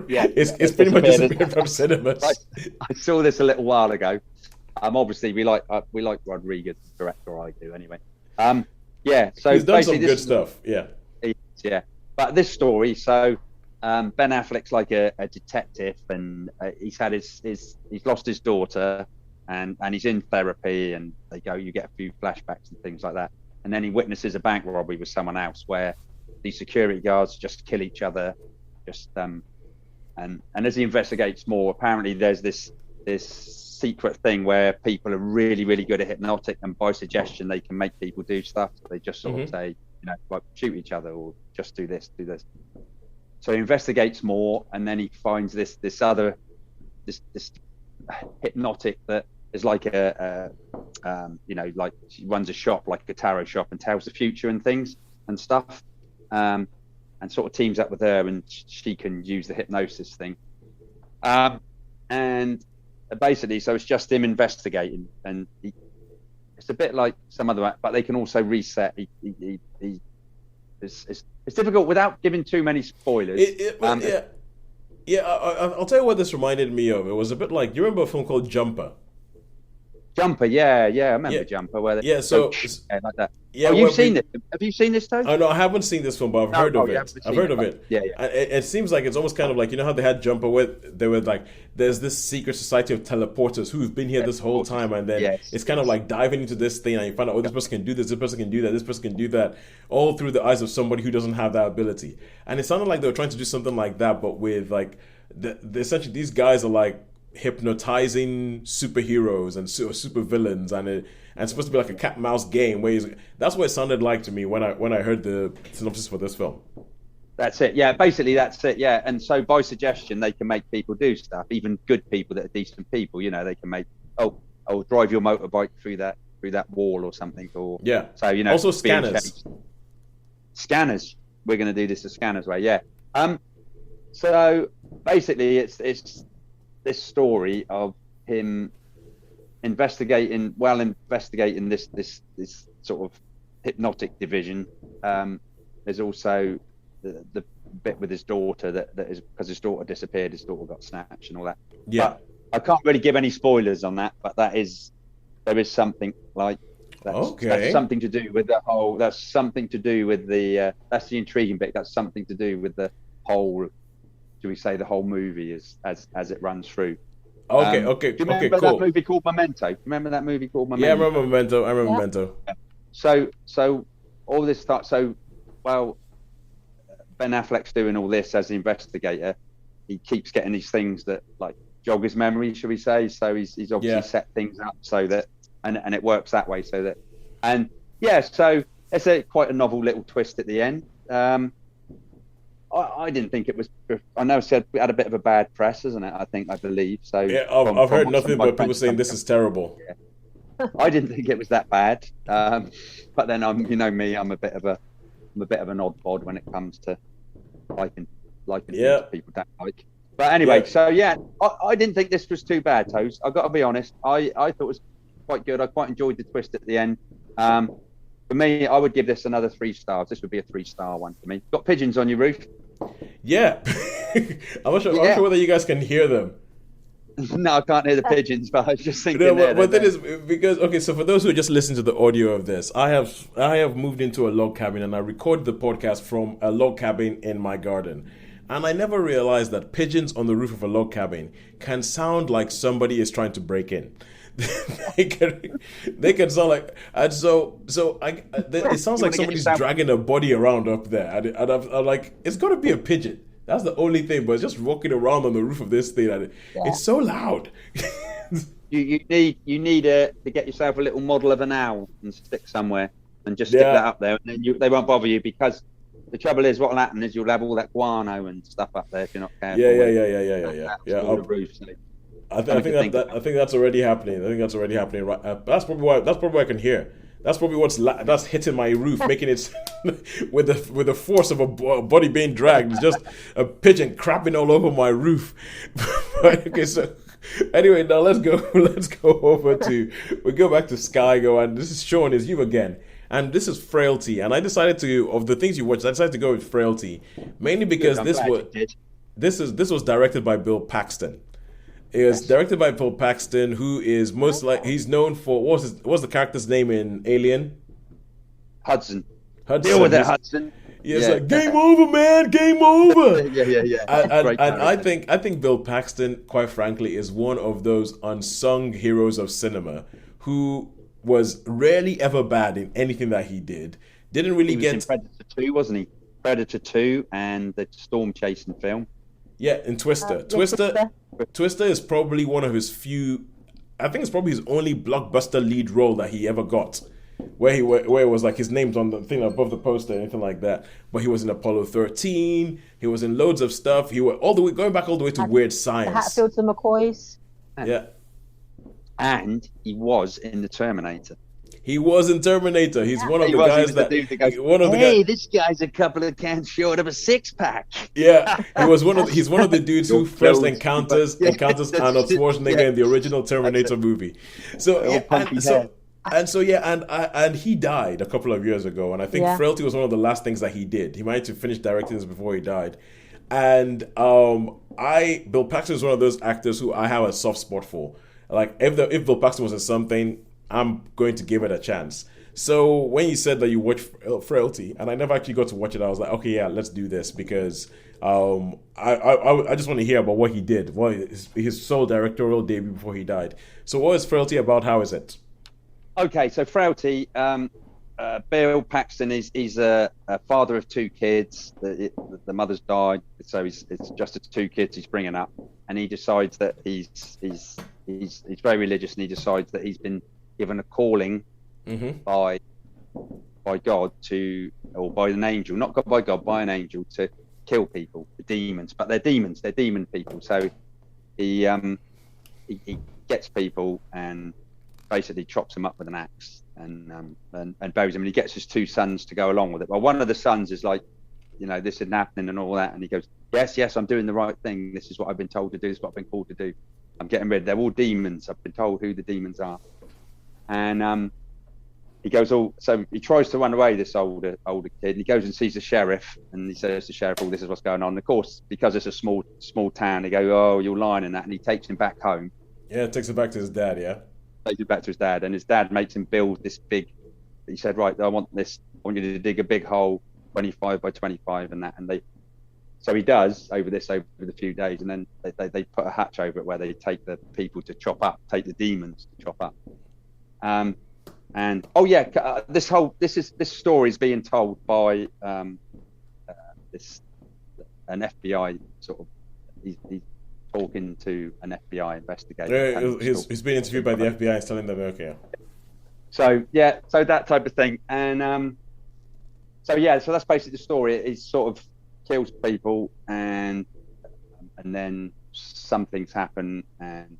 Yeah, it's pretty much disappeared from cinemas. I saw this a little while ago. Obviously we like Rodriguez, director. I do anyway. Yeah. So he's done some good stuff. Yeah. Yeah. But this story, so Ben Affleck's like a detective, and he's lost his daughter. And he's in therapy, and you get a few flashbacks and things like that. And then he witnesses a bank robbery with someone else where these security guards just kill each other. And as he investigates more, apparently there's this secret thing where people are really, really good at hypnotic, and by suggestion they can make people do stuff. They just sort of say, like shoot each other or just do this. So he investigates more, and then he finds this hypnotic that is like like she runs a shop, like a tarot shop, and tells the future and things and stuff, and sort of teams up with her, and she can use the hypnosis thing, and basically, so it's just him investigating, and it's a bit like some other, but they can also reset. It's difficult without giving too many spoilers. Yeah, I'll tell you what this reminded me of. It was a bit like, you remember a film called Jumper? Jumper, yeah, I remember Jumper. Where like that. Yeah, you've seen it. Have you seen this, Tony? Oh no, I haven't seen this film, but I've heard of it. I've heard of it. Yeah. It seems like it's almost kind of like, you know how they had Jumper, where they were like, there's this secret society of teleporters who've been here this whole time, and then it's kind of like diving into this thing, and you find out, this person can do this person can do that, this person can do that, all through the eyes of somebody who doesn't have that ability. And it sounded like they were trying to do something like that, but with like essentially these guys are like hypnotizing superheroes and super villains, and it's supposed to be like a cat and mouse game that's what it sounded like to me when I heard the synopsis for this film. That's it. Yeah, basically that's it. Yeah, and so by suggestion they can make people do stuff, even good people that are decent people. They can make drive your motorbike through that wall or something, or So also scanners. Scanners. We're going to do this the scanners way. Yeah. So basically it's this story of him investigating this sort of hypnotic division. There's also the bit with his daughter that is because his daughter disappeared, his daughter got snatched and all that. Yeah. But I can't really give any spoilers on that, but there is something like that's something to do with the whole. That's something to do with the. That's the intriguing bit. That's something to do with the whole. Do we say the whole movie as it runs through? Okay. Do you remember that movie called Memento? Remember that movie called Memento? Yeah, I remember Memento. Memento. So all this starts. So, Ben Affleck's doing all this as the investigator. He keeps getting these things that like jog his memory, should we say? So he's obviously set things up so that and it works that way. So so it's quite a novel little twist at the end. I didn't think it was. I know it had a bit of a bad press, isn't it? I believe so. Yeah, I've heard nothing but people saying this is terrible. Yeah. I didn't think it was that bad, but then I'm a bit of an odd bod when it comes to liking things people don't like. But anyway, so yeah, I didn't think this was too bad, Toast. I've got to be honest. I thought it was quite good. I quite enjoyed the twist at the end. For me, I would give this another 3 stars. This would be a 3-star one for me. Got pigeons on your roof? Yeah. I'm not sure whether you guys can hear them. No, I can't hear the pigeons, but I was just thinking. No, but that is because so for those who just listen to the audio of this, I have moved into a log cabin and I recorded the podcast from a log cabin in my garden. And I never realized that pigeons on the roof of a log cabin can sound like somebody is trying to break in. they can sound like, and so it sounds like somebody's dragging a body around up there, and I'm like, it's got to be a pigeon. That's the only thing, but it's just walking around on the roof of this thing, and it's so loud. you need to get yourself a little model of an owl and stick somewhere, and just stick that up there, and then they won't bother you, because the trouble is, what will happen is you'll have all that guano and stuff up there if you're not careful. Yeah. On the roof, so. I think that's already happening. I think that's already happening. Right, that's probably what I can hear. That's probably that's hitting my roof, making it with the force of a body being dragged. It's just a pigeon crapping all over my roof. Okay, so anyway, now let's go over to we go back to Skygo, and this is Sean, is you again. And this is Frailty, and I decided of the things you watched, I decided to go with Frailty, mainly because this was directed by Bill Paxton. It was directed by Bill Paxton, who is he's known for what's the character's name in Alien? Hudson. Deal with it, Hudson. Yeah, it's like, game over, man, game over. yeah. And I think Bill Paxton, quite frankly, is one of those unsung heroes of cinema who was rarely ever bad in anything that he did. Didn't really get in Predator 2, wasn't he? Predator 2 and the storm chasing film. Yeah, in Twister. Twister is probably one of his few. I think it's probably his only blockbuster lead role that he ever got, where it was like his name's on the thing above the poster, anything like that. But he was in Apollo 13. He was in loads of stuff. He was going back all the way to Weird Science. The Hatfields and McCoys. Yeah. And he was in the Terminator. He was in Terminator. He's one of the guys that. This guy's a couple of cans short of a 6-pack. Yeah, he's one of the dudes who first encounters Arnold Schwarzenegger in the original Terminator movie. And he died a couple of years ago, and I think Frailty was one of the last things that he did. He managed to finish directing this before he died. And Bill Paxton is one of those actors who I have a soft spot for. Like if Bill Paxton was in something, I'm going to give it a chance. So when you said that you watched Frailty, and I never actually got to watch it, I was like, okay, yeah, let's do this, because I just want to hear about what he did, what his sole directorial debut before he died. So what is Frailty about? How is it? Okay, so Frailty, Bill Paxton is a father of 2 kids. The mother's died, so it's just the 2 kids he's bringing up, and he decides that he's very religious, and he decides that he's been given a calling by God or by an angel, not by God, by an angel, to kill people, the demons. But they're demons, they're demon people. So he gets people and basically chops them up with an axe and buries them. And he gets his 2 sons to go along with it. Well, one of the sons is like, this isn't happening and all that. And he goes, yes, I'm doing the right thing. This is what I've been told to do. This is what I've been called to do. I'm getting rid. They're all demons. I've been told who the demons are. And he goes so he tries to run away, this older kid, and he goes and sees the sheriff, and he says to the sheriff, this is what's going on. And of course, because it's a small town, they go, oh, you're lying and that, and he takes him back home. Yeah, takes him back to his dad, Takes him back to his dad, and his dad makes him build this big, he said, right, I want you to dig a big hole, 25 by 25 and that, and so he does over the few days, and then they put a hatch over it where they take the people to chop up, take the demons to chop up. This story is being told by an FBI sort of. He's talking to an FBI investigator. He's being interviewed by the FBI and telling them, okay. So that type of thing, and so that's basically the story. He sort of kills people, and then some things happen, and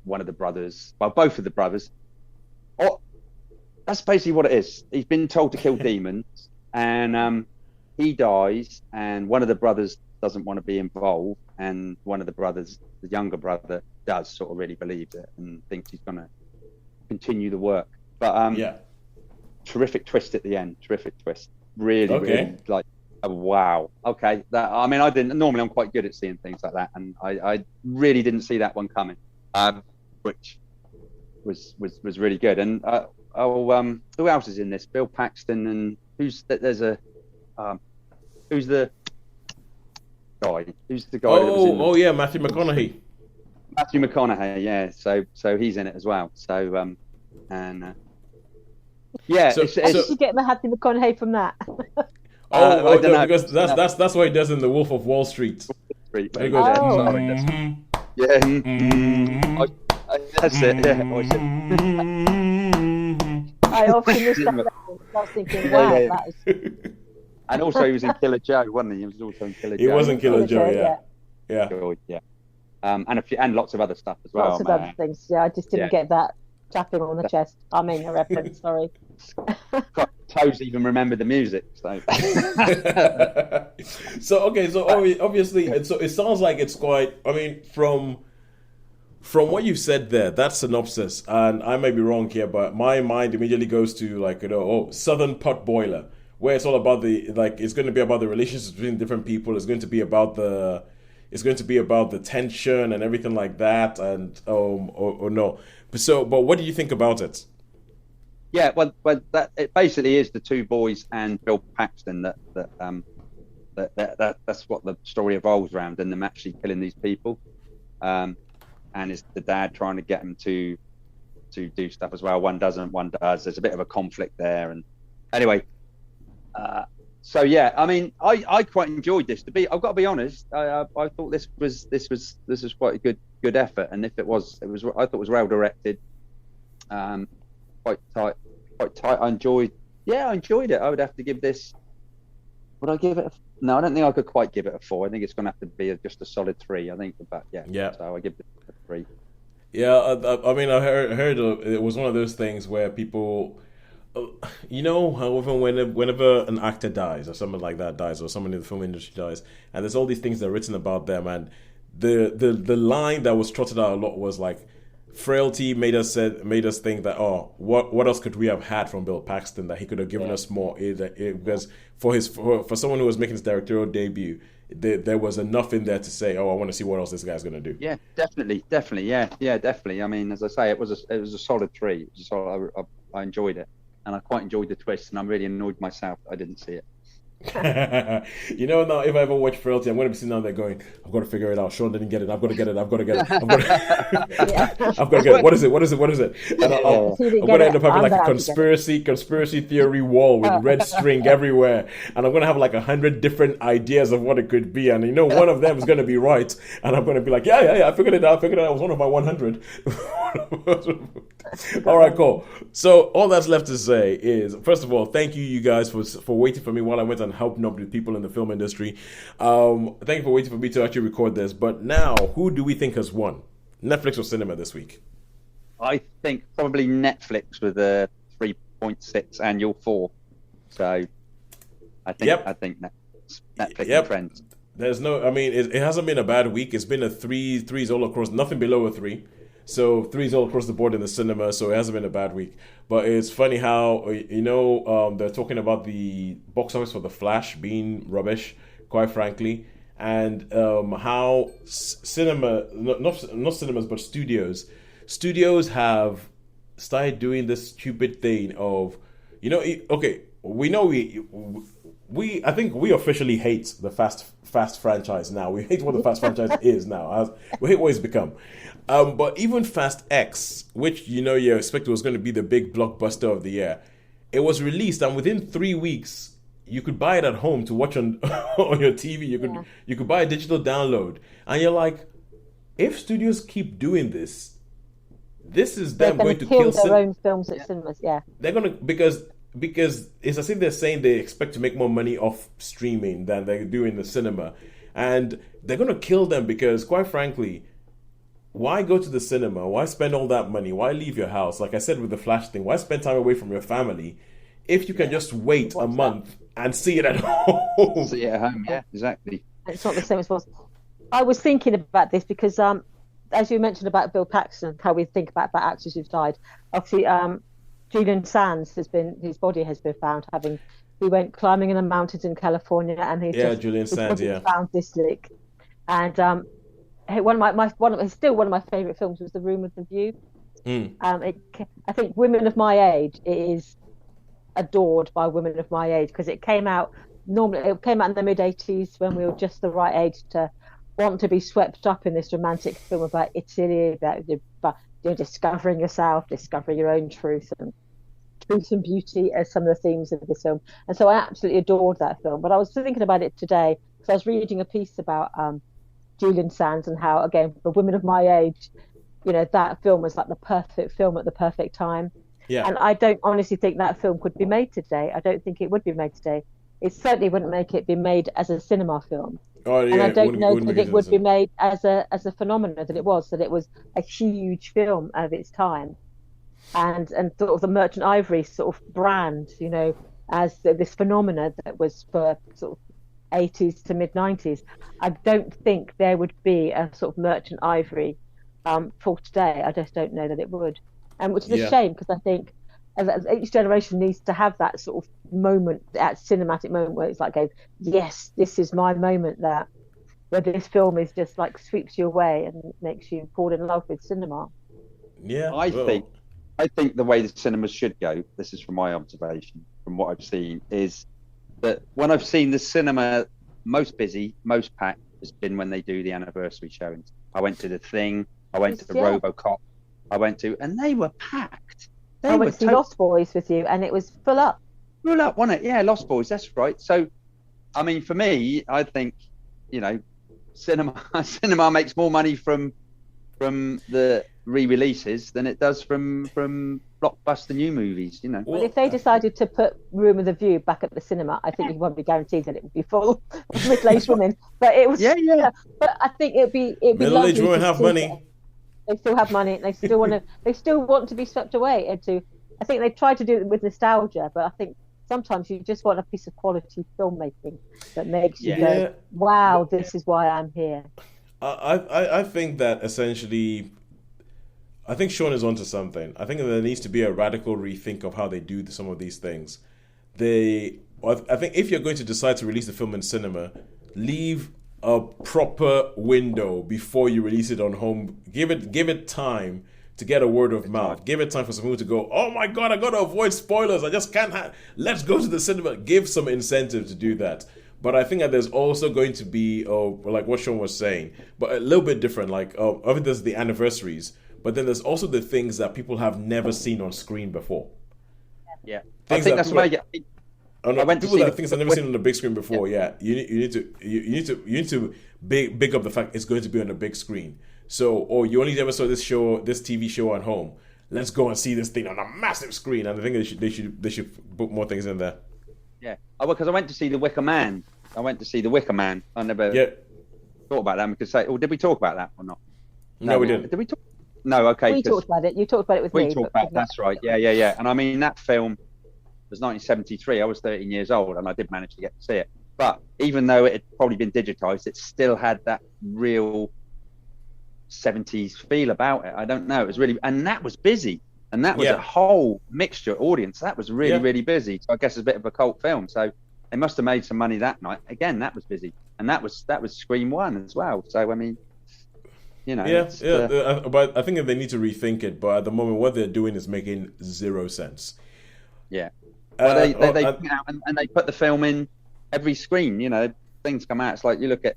both of the brothers. That's basically what it is. He's been told to kill demons, and he dies, and one of the brothers doesn't want to be involved, and one of the brothers, the younger brother, does sort of really believe it and thinks he's going to continue the work. But terrific twist at the end. Terrific twist. Really, really like, wow. Okay, I didn't. Normally, I'm quite good at seeing things like that, and I really didn't see that one coming, which was really good. And who else is in this? Bill Paxton, and who's the guy? Who's the guy? Matthew McConaughey. Matthew McConaughey, yeah. So he's in it as well. So yeah. So did you get Matthew McConaughey from that? I don't know, because that's what he does in The Wolf of Wall Street. He goes, that's it. Yeah. I often missed that. I was thinking, wow, that is. And also, he was in Killer Joe, wasn't he? He was also in Killer Joe. He was in Killer Joe, yeah. And lots of other stuff as well. Lots of other things. Yeah, I just didn't get that tapping on the chest. I mean, a reference. Sorry. Toes even remember the music. So, obviously, it sounds like it's quite. I mean, from what you've said there, that synopsis, and I may be wrong here, but my mind immediately goes to Southern Pot Boiler, where it's all about it's going to be about the relationships between different people. It's going to be about the tension and everything like that, and or no. But what do you think about it? Yeah, well, that it basically is the two boys and Bill Paxton that's what the story evolves around, and them actually killing these people, and it's the dad trying to get them to do stuff as well. One doesn't, one does. There's a bit of a conflict there, and anyway, so yeah, I mean, I quite enjoyed this. I've got to be honest, I thought this was quite a good effort, and if it was I thought it was well directed, quite tight. I enjoyed it. I would have to give this. Would I give it? No, I don't think I could quite give it a 4. I think it's going to have to be just a solid 3. I think, but yeah. So I give it a 3. Yeah, I mean, I heard it was one of those things where people, however, whenever an actor dies or someone like that dies or someone in the film industry dies, and there's all these things that are written about them, and the line that was trotted out a lot was like, frailty made us think that what else could we have had from Bill Paxton that he could have given us more, because for someone who was making his directorial debut, there was enough in there to say, I want to see what else this guy's going to do. Yeah, definitely, definitely. I mean, as I say, it was a solid 3. I enjoyed it, and I quite enjoyed the twist, and I'm really annoyed myself that I didn't see it. Now if I ever watch Frailty, I'm going to be sitting down there going, I've got to figure it out. Sean didn't get it. I've got to get it. I've got to get it. What is it? And I'm going to end up having like a conspiracy theory wall with red string everywhere, and I'm going to have like 100 different ideas of what it could be, and one of them is going to be right, and I'm going to be like, yeah, I figured it out. It was one of my 100. All right, cool. So all that's left to say is, first of all, thank you guys for waiting for me while I went and helped with people in the film industry. Thank you for waiting for me to actually record this. But now, who do we think has won, Netflix or cinema this week? I think probably Netflix with a 3.6 annual 4. So I think Netflix and Friends. There's it hasn't been a bad week. It's been a threes all across, nothing below a 3. So 3s all across the board in the cinema, so it hasn't been a bad week. But it's funny how, they're talking about the box office for The Flash being rubbish, quite frankly, and how cinema, not cinemas, but studios have started doing this stupid thing of, I think we officially hate the Fast franchise now. We hate what the Fast franchise is now. We hate what it's become. But even Fast X, which you expected was going to be the big blockbuster of the year, it was released, and within 3 weeks you could buy it at home to watch on your TV. You could buy a digital download, and you're like, if studios keep doing this is them going to kill their own films at cinemas. Yeah, they're gonna because it's as if they're saying they expect to make more money off streaming than they do in the cinema, and they're gonna kill them because, quite frankly, why go to the cinema? Why spend all that money? Why leave your house? Like I said with the Flash thing, why spend time away from your family if you can just wait a month and see it at home? See it at home, yeah, exactly. It's not the same as it was. I was thinking about this because, as you mentioned about Bill Paxton, how we think about actors who've died. Obviously, Julian Sands his body has been found he went climbing in the mountains in California, and Julian Sands, found this leak. And still one of my favorite films was The Room with the View. I think women of my age, it is adored by women of my age because it came out in the mid 80s when we were just the right age to want to be swept up in this romantic film about Italy, about discovering yourself, discovering your own truth and beauty as some of the themes of this film. And so I absolutely adored that film. But I was thinking about it today because I was reading a piece about Julian Sands and how, again, for women of my age, that film was like the perfect film at the perfect time. Yeah. And I don't honestly think that film could be made today. I don't think it would be made today. It certainly wouldn't make it be made as a cinema film. Oh, yeah, and I don't know that it would be made as a phenomenon that it was a huge film of its time, and sort of the Merchant Ivory sort of brand, as this phenomena that was for sort of 80s to mid 90s. I don't think there would be a sort of Merchant Ivory for today. I just don't know that it would, and which is a shame because I think each generation needs to have that sort of moment, that cinematic moment where it's like, yes, this is my moment, where this film is just like sweeps you away and makes you fall in love with cinema. Yeah, I think the way the cinemas should go, this is from my observation, from what I've seen, is that when I've seen the cinema most busy, most packed, has been when they do the anniversary showings. I went to The Thing, I went to the RoboCop, and they were packed. I went to see Lost Boys with you, and it was full up. Full up, wasn't it? Yeah, Lost Boys, that's right. So, I mean, for me, I think, cinema makes more money from the re-releases than it does from blockbuster new movies, Well, if they decided to put Room with a View back at the cinema, I think you won't be guaranteed that it would be full of middle-aged women. But it was, but I think it'd be middle-aged women have money. They still have money. They still want to be swept away into. I think they try to do it with nostalgia, but I think sometimes you just want a piece of quality filmmaking that makes you go, "Wow, this is why I'm here." I think that essentially, I think Sean is onto something. I think there needs to be a radical rethink of how they do some of these things. I think if you're going to decide to release the film in cinema, leave a proper window before you release it on home. Give it time to get a word of mouth. Give it time for some people to go, oh my God, I got to avoid spoilers. I just can't let's go to the cinema. Give some incentive to do that. But I think that there's also going to be, like what Sean was saying, but a little bit different. Like, I think there's the anniversaries, but then there's also the things that people have never seen on screen before. Yeah. I think that's why people that things I've never seen on the big screen before. Yeah, you need to big up the fact it's going to be on the big screen. So, you only ever saw this TV show at home. Let's go and see this thing on a massive screen. And I think they should put more things in there. Yeah, because I went to see The Wicker Man. I never thought about that. We could say, did we talk about that or not? No, we didn't. Did we talk? No, okay. We talked about it. You talked about it with me. We talked about it. That's right. Yeah. And I mean, that film was 1973. I was 13 years old, and I did manage to get to see it. But even though it had probably been digitized, it still had that real 70s feel about it. I don't know. It was really, and that was busy, and that was a whole mixture audience. That was really, really busy. So I guess it's a bit of a cult film. So they must have made some money that night. Again, that was busy, and that was Screen One as well. So I mean, but I think that they need to rethink it. But at the moment, what they're doing is making zero sense. Yeah. Well, and they put the film in every screen. Things come out. It's like you look at,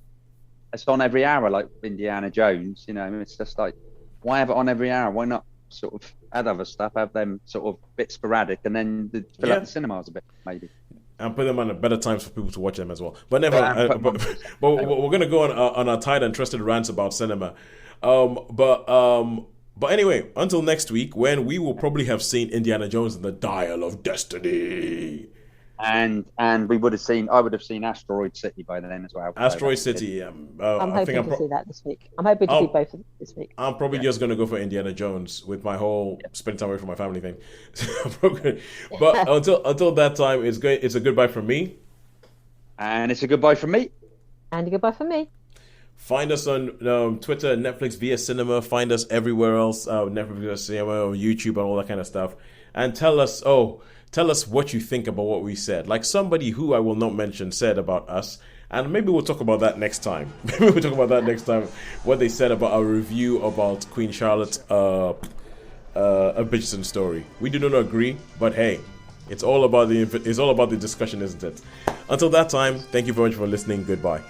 it's on every hour, like Indiana Jones. I mean, it's just like, why have it on every hour? Why not sort of add other stuff, have them sort of a bit sporadic, and then fill up the cinemas a bit, maybe. And put them on at better times for people to watch them as well. But never. But we're gonna go on our tired and trusted rants about cinema. But anyway, until next week, when we will probably have seen Indiana Jones and the Dial of Destiny. And I would have seen Asteroid City by then as well. Asteroid City. I'm hoping to see that this week. I'm hoping to see both of them this week. I'm probably just going to go for Indiana Jones with my whole spend time away from my family thing. But until that time, it's a goodbye from me. And it's a goodbye from me. And goodbye for me. Find us on Twitter, Netflix via Cinema. Find us everywhere else, Netflix via Cinema, YouTube, and all that kind of stuff. And tell us what you think about what we said. Like somebody who I will not mention said about us, and maybe we'll talk about that next time. What they said about our review about Queen Charlotte's A Bridgerton story. We do not agree, but hey, it's all about the discussion, isn't it? Until that time, thank you very much for listening. Goodbye.